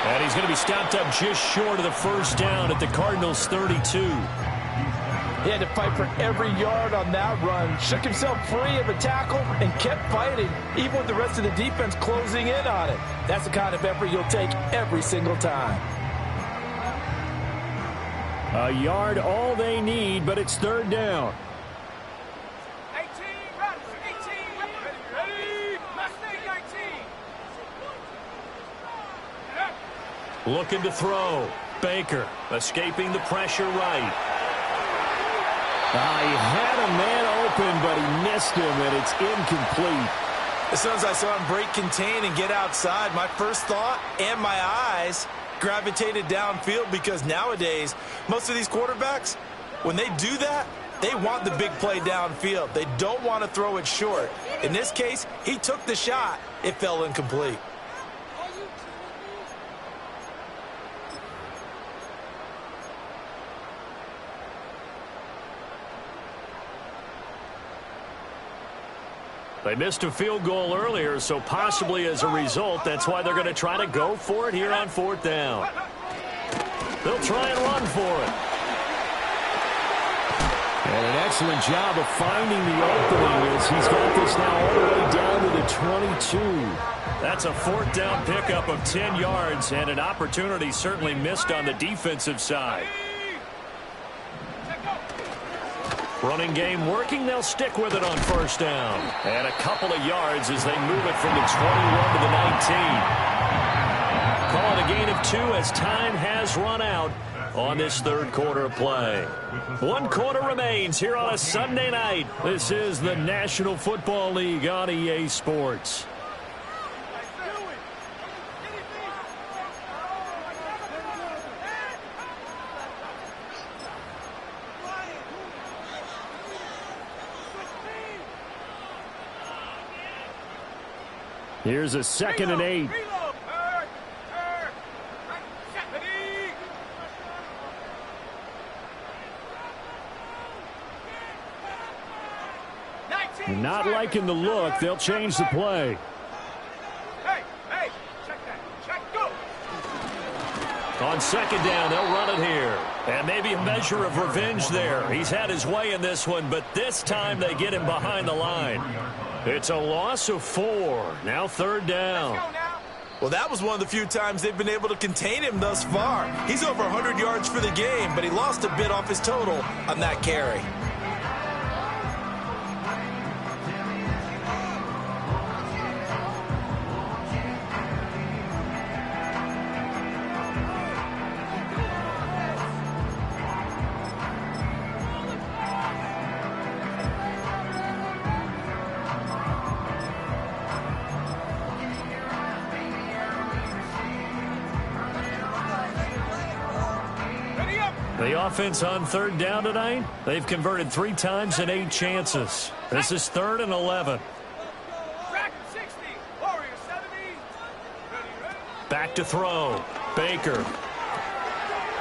And he's going to be stopped up just short of the first down at the Cardinals' 32. He had to fight for every yard on that run, shook himself free of a tackle, and kept fighting, even with the rest of the defense closing in on it. That's the kind of effort you'll take every single time. A yard all they need, but it's 3rd down. 18, run, 18, ready, Mustang 19. Looking to throw. Baker escaping the pressure right. He had a man open, but he missed him, and it's incomplete. As soon as I saw him break contain and get outside, my first thought and my eyes gravitated downfield because nowadays, most of these quarterbacks, when they do that, they want the big play downfield. They don't want to throw it short. In this case, he took the shot. It fell incomplete. They missed a field goal earlier, so possibly as a result, that's why they're going to try to go for it here on 4th down. They'll try and run for it. And an excellent job of finding the opening as he's got this now all the way down to the 22. That's a 4th down pickup of 10 yards and an opportunity certainly missed on the defensive side. Running game working. They'll stick with it on 1st down. And a couple of yards as they move it from the 21 to the 19. Call it a gain of 2 as time has run out. on this third quarter of play. 1 quarter remains here on a Sunday night. This is the National Football League on EA Sports. Here's a 2nd and 8. Not liking the look. They'll change the play. Hey, check that. Check, go. On 2nd down, they'll run it here. And maybe a measure of revenge there. He's had his way in this one, but this time they get him behind the line. It's a loss of 4. Now 3rd down. Well, that was one of the few times they've been able to contain him thus far. He's over 100 yards for the game, but he lost a bit off his total on that carry. The offense on 3rd down tonight, they've converted 3 times in 8 chances. This is 3rd and 11. Back 60. Warrior 70. Ready. Back to throw. Baker.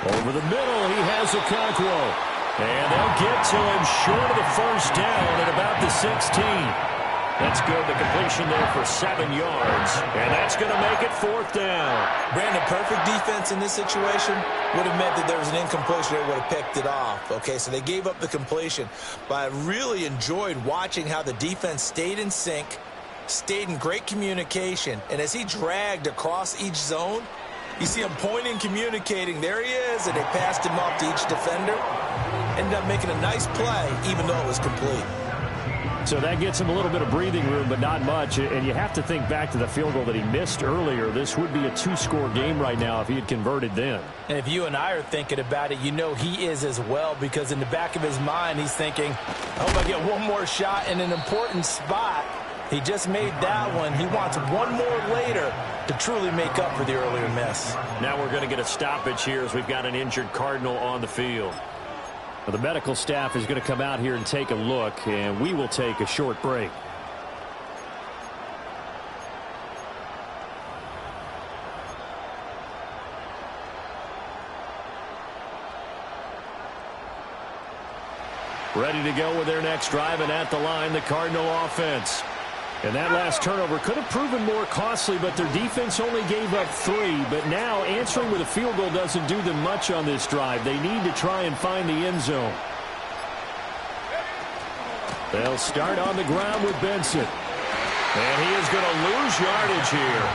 Over the middle, he has Okonkwo. And they'll get to him short of the 1st down at about the 16. That's good. The completion there for 7 yards. And that's going to make it 4th down. Brandon, perfect defense in this situation would have meant that there was an incompletion that would have picked it off. Okay, so they gave up the completion. But I really enjoyed watching how the defense stayed in sync, stayed in great communication. And as he dragged across each zone, you see him pointing, communicating. There he is, and they passed him off to each defender. Ended up making a nice play, even though it was complete. So that gets him a little bit of breathing room, but not much. And you have to think back to the field goal that he missed earlier. This would be a 2-score game right now if he had converted then. And if you and I are thinking about it, you know he is as well, because in the back of his mind, he's thinking, I hope I get one more shot in an important spot. He just made that one. He wants one more later to truly make up for the earlier miss. Now we're going to get a stoppage here as we've got an injured Cardinal on the field. Well, the medical staff is going to come out here and take a look, and we will take a short break. Ready to go with their next drive, and at the line, the Cardinal offense. And that last turnover could have proven more costly, but their defense only gave up 3. But now answering with a field goal doesn't do them much on this drive. They need to try and find the end zone. They'll start on the ground with Benson. And he is going to lose yardage here.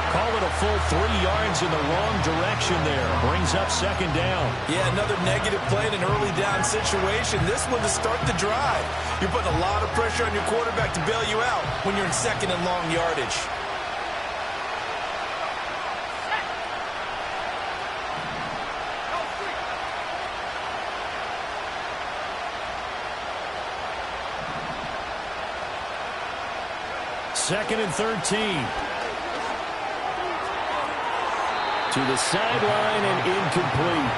Call it a full 3 yards in the wrong direction there. Brings up 2nd down. Yeah, another negative play in an early down situation. This one to start the drive. You're putting a lot of pressure on your quarterback to bail you out when you're in 2nd and long yardage. Second and 13. To the sideline and incomplete.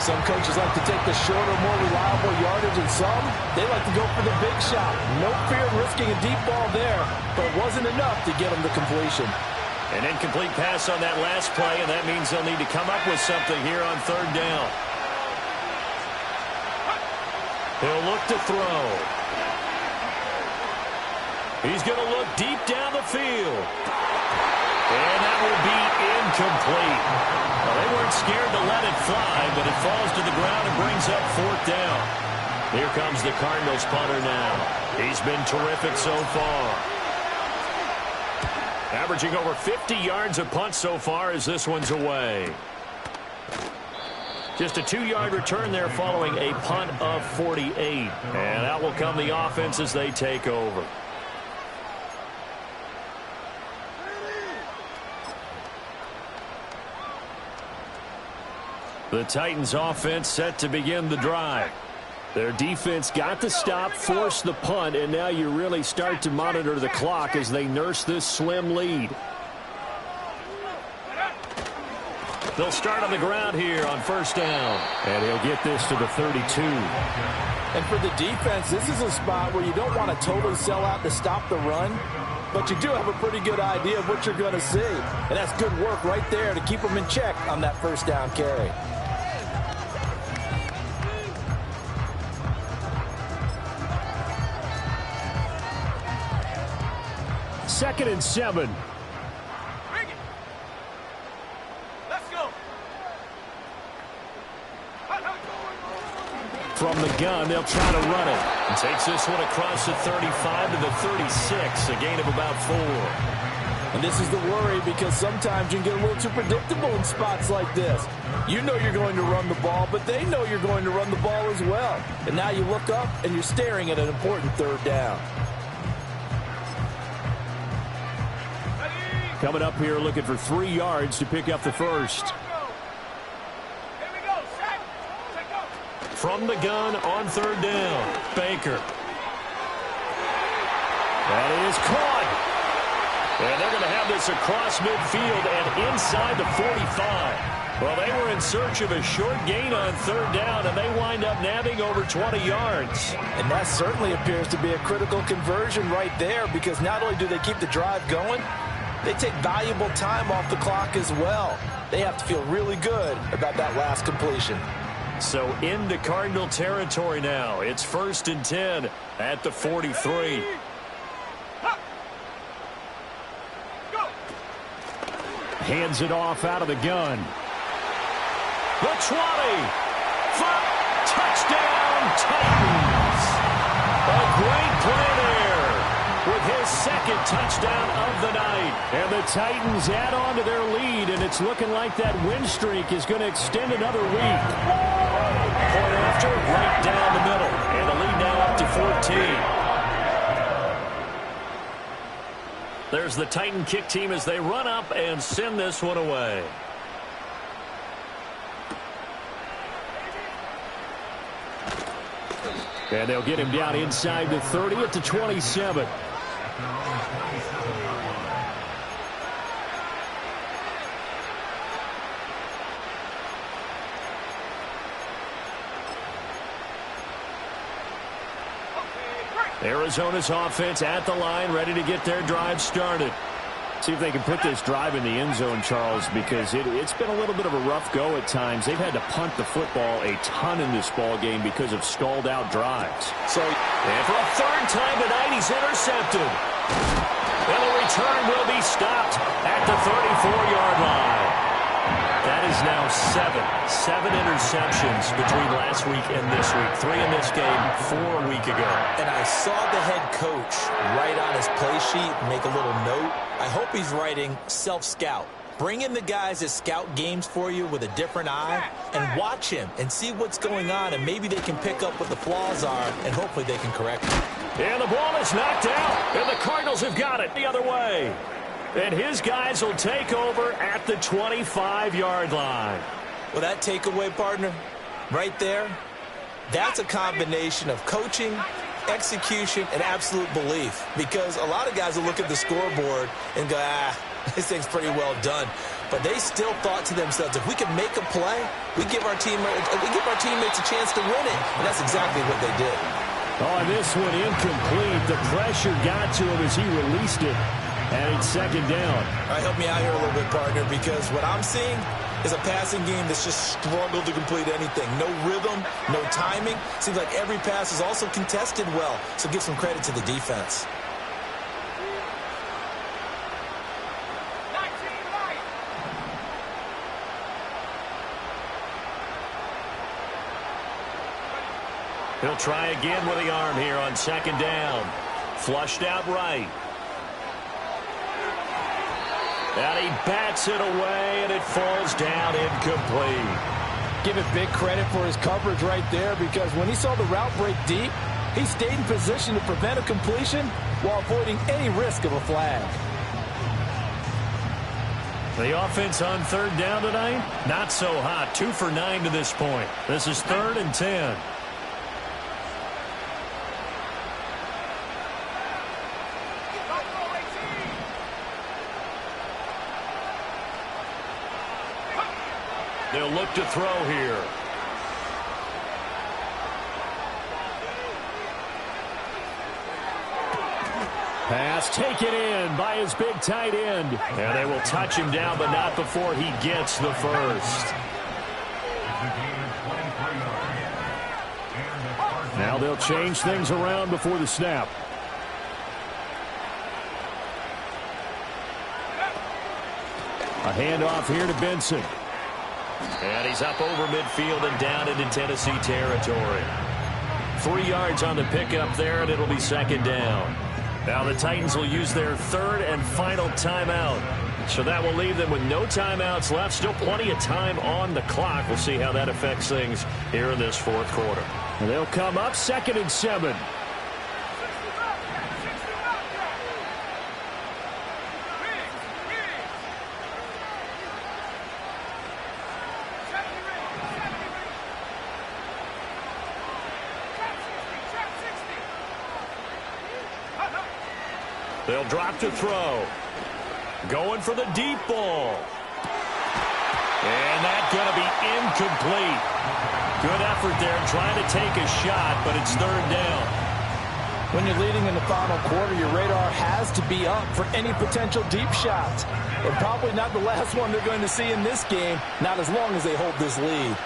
Some coaches like to take the shorter, more reliable yardage, and some, they like to go for the big shot. No fear of risking a deep ball there, but it wasn't enough to get them the completion. An incomplete pass on that last play, and that means they'll need to come up with something here on 3rd down. He'll look to throw. He's going to look deep down the field. And that will be incomplete. Well, they weren't scared to let it fly, but it falls to the ground and brings up 4th down. Here comes the Cardinals punter now. He's been terrific so far. Averaging over 50 yards a punt so far as this one's away. Just a 2-yard return there following a punt of 48. And out will come the offense as they take over. The Titans offense set to begin the drive. Their defense got the stop, forced the punt, and now you really start to monitor the clock as they nurse this slim lead. They'll start on the ground here on first down. And he'll get this to the 32. And for the defense, this is a spot where you don't want to totally sell out to stop the run, but you do have a pretty good idea of what you're going to see. And that's good work right there to keep them in check on that first down carry. Second and 7. Bring it. Let's go. From the gun, they'll try to run it. And takes this one across the 35 to the 36, a gain of about 4. And this is the worry because sometimes you can get a little too predictable in spots like this. You know you're going to run the ball, but they know you're going to run the ball as well. And now you look up and you're staring at an important third down. Coming up here looking for 3 yards to pick up the first. Here we go. Set. Take go. From the gun on third down, Baker. That is caught. And they're going to have this across midfield and inside the 45. Well, they were in search of a short gain on third down, and they wind up nabbing over 20 yards. And that certainly appears to be a critical conversion right there because not only do they keep the drive going, they take valuable time off the clock as well. They have to feel really good about that last completion. So into Cardinal territory now. It's 1st and 10 at the 43. Hands it off out of the gun. The 20. Touchdown, Titans. A great play there with his second touchdown of the night. And the Titans add on to their lead, and it's looking like that win streak is going to extend another week. Point after, right down the middle. And the lead now up to 14. There's the Titan kick team as they run up and send this one away. And they'll get him down inside the 30 at the 27. Arizona's offense at the line, ready to get their drive started. See if they can put this drive in the end zone, Charles, because it's been a little bit of a rough go at times. They've had to punt the football a ton in this ball game because of stalled out drives. And for a third time tonight, he's intercepted. And the return will be stopped at the 34-yard line. That is now 7 interceptions between last week and this week. 3 in this game, 4 a week ago. And I saw the head coach write on his play sheet, make a little note. I hope he's writing self-scout. Bring in the guys that scout games for you with a different eye and watch him and see what's going on, and maybe they can pick up what the flaws are, and hopefully they can correct them. And the ball is knocked out, and the Cardinals have got it the other way. And his guys will take over at the 25-yard line. Well, that takeaway, partner, right there, that's a combination of coaching, execution, and absolute belief. Because a lot of guys will look at the scoreboard and go, this thing's pretty well done. But they still thought to themselves, if we can make a play, we give our teammates a chance to win it. And that's exactly what they did. Oh, and this one incomplete. The pressure got to him as he released it. And it's second down. All right, help me out here a little bit, partner, because what I'm seeing is a passing game that's just struggled to complete anything. No rhythm, no timing. Seems like every pass is also contested well, so give some credit to the defense. He'll try again with the arm here on second down. Flushed out right. And he bats it away, and it falls down incomplete. Give it big credit for his coverage right there, because when he saw the route break deep, he stayed in position to prevent a completion while avoiding any risk of a flag. The offense on third down tonight, not so hot. 2 for 9 to this point. This is 3rd and 10. They'll look to throw here. Pass taken in by his big tight end. And they will touch him down, but not before he gets the first. Now they'll change things around before the snap. A handoff here to Benson. And he's up over midfield and down into Tennessee territory. 3 yards on the pickup there, and it'll be 2nd down. Now the Titans will use their 3rd and final timeout. So that will leave them with no timeouts left. Still plenty of time on the clock. We'll see how that affects things here in this 4th quarter. And they'll come up 2nd and 7. They'll drop to throw. Going for the deep ball. And that's going to be incomplete. Good effort there trying to take a shot, but it's 3rd down. When you're leading in the final quarter, your radar has to be up for any potential deep shots. But probably not the last one they're going to see in this game, not as long as they hold this lead.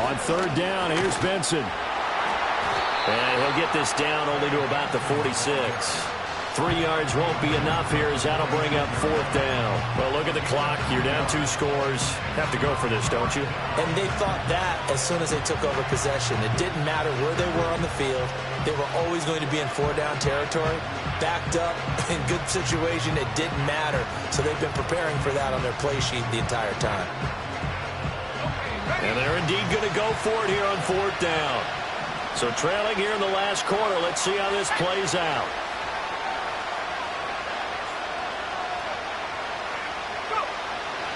On 3rd down, here's Benson. And he'll get this down only to about the 46. 3 yards won't be enough here as that'll bring up 4th down. Well, look at the clock. You're down 2 scores. Have to go for this, don't you? And they thought that as soon as they took over possession. It didn't matter where they were on the field. They were always going to be in 4-down territory. Backed up, in good situation, it didn't matter. So they've been preparing for that on their play sheet the entire time. And they're indeed going to go for it here on 4th down. So trailing here in the last quarter. Let's see how this plays out.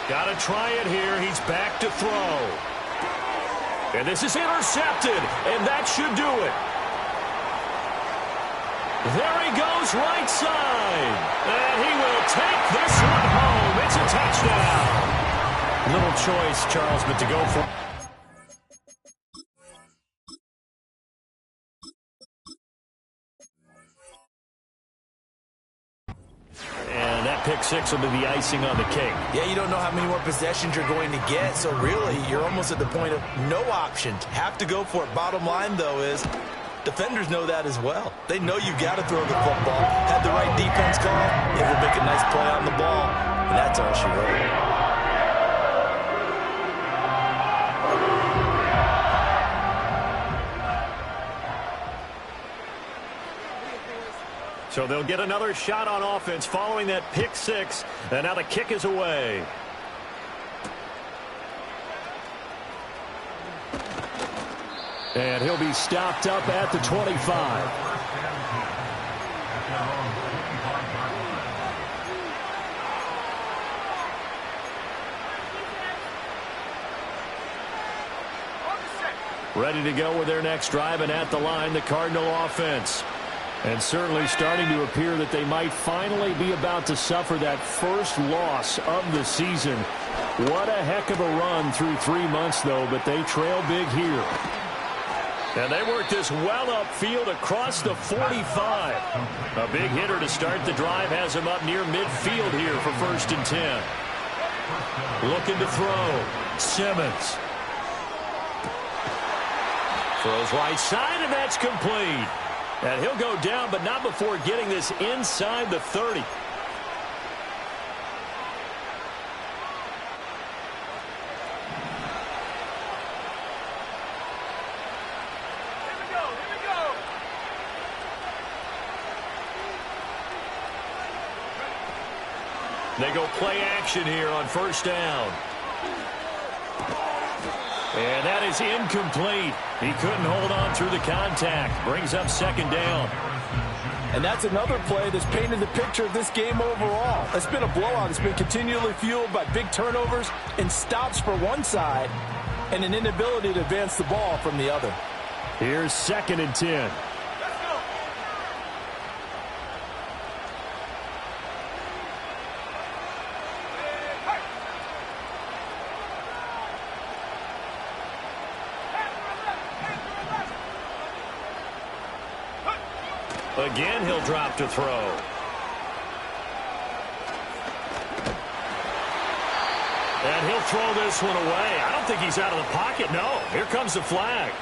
Got to try it here. He's back to throw. And this is intercepted, and that should do it. There he goes, right side. And he will take this one home. It's a touchdown. Little choice, Charles, but to go for... And that pick six will be the icing on the cake. Yeah, you don't know how many more possessions you're going to get, so really, you're almost at the point of no options. Have to go for it. Bottom line, though, is defenders know that as well. They know you've got to throw the football. Had the right defense call, it will make a nice play on the ball, and that's all she wrote. So they'll get another shot on offense following that pick six. And now the kick is away. And he'll be stopped up at the 25. Ready to go with their next drive, and at the line, the Cardinal offense. And certainly starting to appear that they might finally be about to suffer that first loss of the season. What a heck of a run through 3 months, though, but they trail big here. And they work this well upfield across the 45. A big hitter to start the drive has him up near midfield here for 1st and 10. Looking to throw. Simmons. Throws right side, and that's complete. And he'll go down, but not before getting this inside the 30. They go play action here on 1st down. And that is incomplete. He couldn't hold on through the contact. Brings up 2nd down. And that's another play that's painted the picture of this game overall. It's been a blowout. It's been continually fueled by big turnovers and stops for one side and an inability to advance the ball from the other. Here's 2nd and 10. Again, he'll drop to throw. And he'll throw this one away. I don't think he's out of the pocket. No, here comes the flag.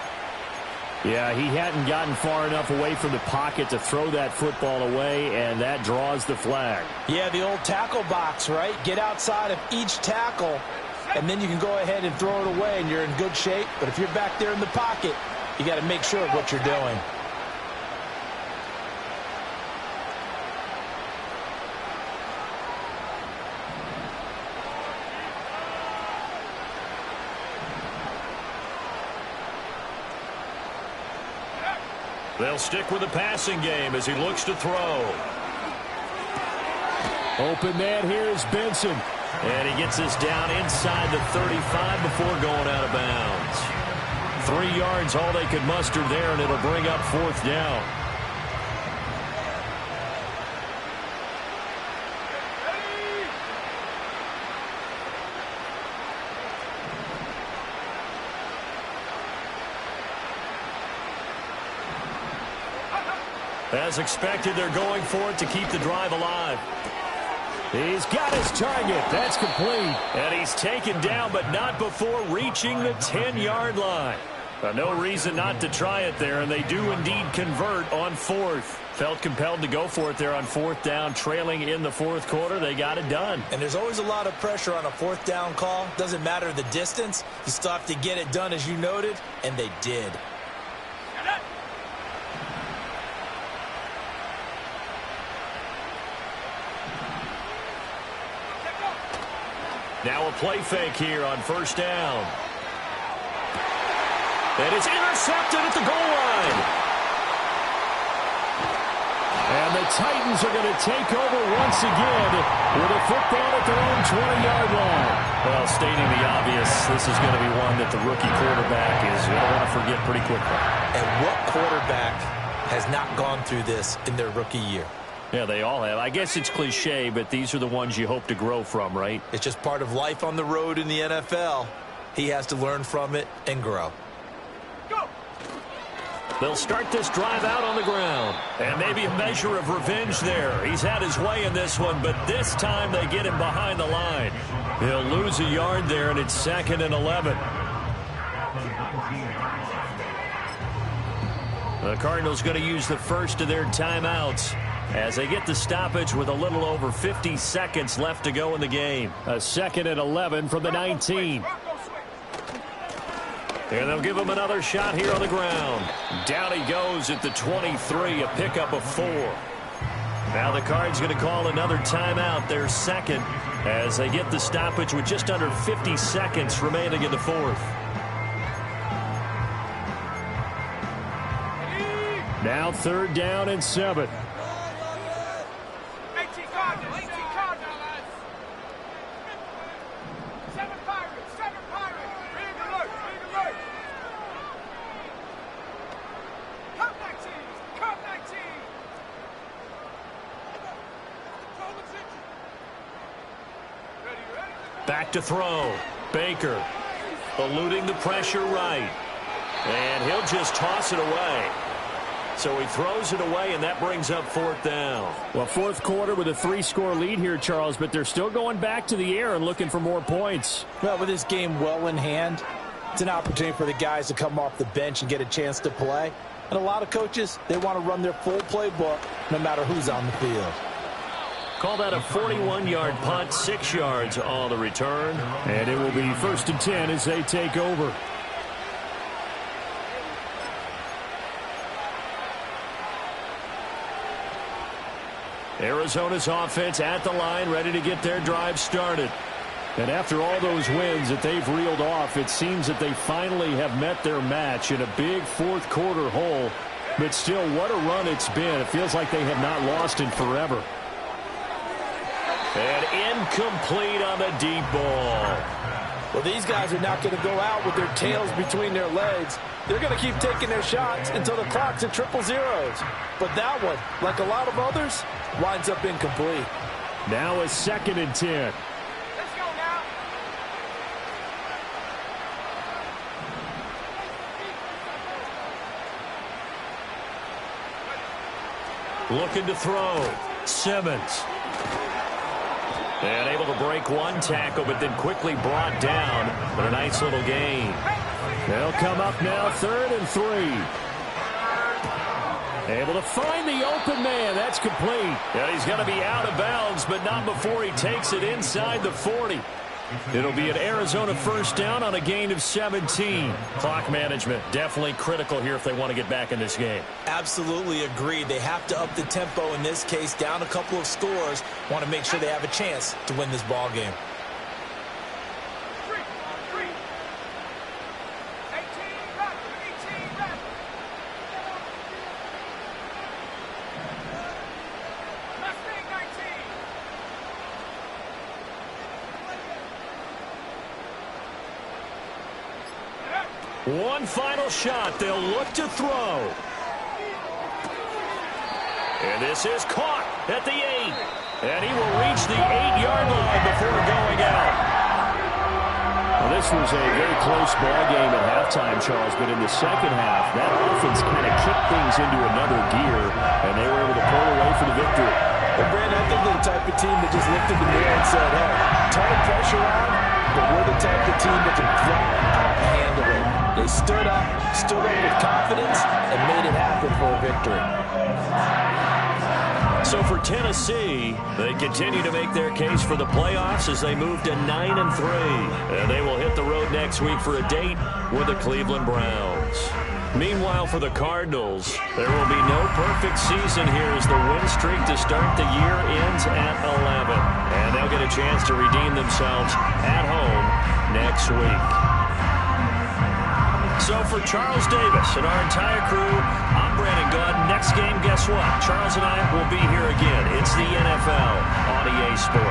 Yeah, he hadn't gotten far enough away from the pocket to throw that football away, and that draws the flag. Yeah, the old tackle box, right? Get outside of each tackle, and then you can go ahead and throw it away, and you're in good shape. But if you're back there in the pocket, you got to make sure of what you're doing. They'll stick with the passing game as he looks to throw. Open man here is Benson. And he gets this down inside the 35 before going out of bounds. 3 yards, all they could muster there, and it'll bring up 4th down. As expected, they're going for it to keep the drive alive. He's got his target. That's complete. And he's taken down, but not before reaching the 10-yard line. No reason not to try it there, and they do indeed convert on 4th. Felt compelled to go for it there on 4th down, trailing in the 4th quarter. They got it done. And there's always a lot of pressure on a 4th down call. Doesn't matter the distance. You still have to get it done, as you noted, and they did. Now a play fake here on 1st down. And it's intercepted at the goal line. And the Titans are going to take over once again with a football at their own 20-yard line. Well, stating the obvious, this is going to be one that the rookie quarterback is going to want to forget pretty quickly. And what quarterback has not gone through this in their rookie year? Yeah, they all have. I guess it's cliche, but these are the ones you hope to grow from, right? It's just part of life on the road in the NFL. He has to learn from it and grow. Go! They'll start this drive out on the ground. And maybe a measure of revenge there. He's had his way in this one, but this time they get him behind the line. He'll lose a yard there, and it's 2nd and 11. The Cardinals going to use the first of their timeouts as they get the stoppage with a little over 50 seconds left to go in the game. A 2nd and 11 from the 19. And they'll give him another shot here on the ground. Down he goes at the 23, a pickup of 4. Now the Cards going to call another timeout, their 2nd, as they get the stoppage with just under 50 seconds remaining in the 4th. Now 3rd down and 7. Back to throw. Baker eluding the pressure right. And he'll just toss it away. So he throws it away, and that brings up 4th down. Well, 4th quarter with a 3-score lead here, Charles, but they're still going back to the air and looking for more points. Well, with this game well in hand, it's an opportunity for the guys to come off the bench and get a chance to play. And a lot of coaches, they want to run their full playbook no matter who's on the field. Call that a 41-yard punt, 6 yards on the return. And it will be 1st and 10 as they take over. Arizona's offense at the line, ready to get their drive started. And after all those wins that they've reeled off, it seems that they finally have met their match in a big 4th quarter hole But still, what a run it's been. It feels like they have not lost in forever. And incomplete on the deep ball. Well, these guys are not going to go out with their tails between their legs. They're going to keep taking their shots until the clock's at triple zeros. But that one, like a lot of others, winds up incomplete. Now a 2nd and 10. Let's go now. Looking to throw. Simmons. And able to break one tackle, but then quickly brought down. But a nice little gain. They'll come up now, 3rd and 3. Able to find the open man. That's complete. Yeah, he's going to be out of bounds, but not before he takes it inside the 40. It'll be an Arizona 1st down on a gain of 17. Clock management definitely critical here if they want to get back in this game. Absolutely agreed. They have to up the tempo in this case, down a couple of scores. Want to make sure they have a chance to win this ball game. 3, 18 back, 18 back. Mustang 19. One final shot. They'll look to throw. And this is caught at the 8. And he will reach the 8-yard line before going out. Well, this was a very close ball game at halftime, Charles, but in the second half, that offense kind of kicked things into another gear, and they were able to pull away for the victory. And Brandon, I think they're the type of team that just lifted the mirror and said, hey, ton of pressure on, but we're the type of team that can flat out handle it. They stood up with confidence, and made it happen for a victory. So for Tennessee, they continue to make their case for the playoffs as they move to 9-3. And they will hit the road next week for a date with the Cleveland Browns. Meanwhile, for the Cardinals, there will be no perfect season here as the win streak to start the year ends at 11. And they'll get a chance to redeem themselves at home next week. So for Charles Davis and our entire crew, I'm Brandon Gunn. Next game, guess what? Charles and I will be here again. It's the NFL on EA Sports.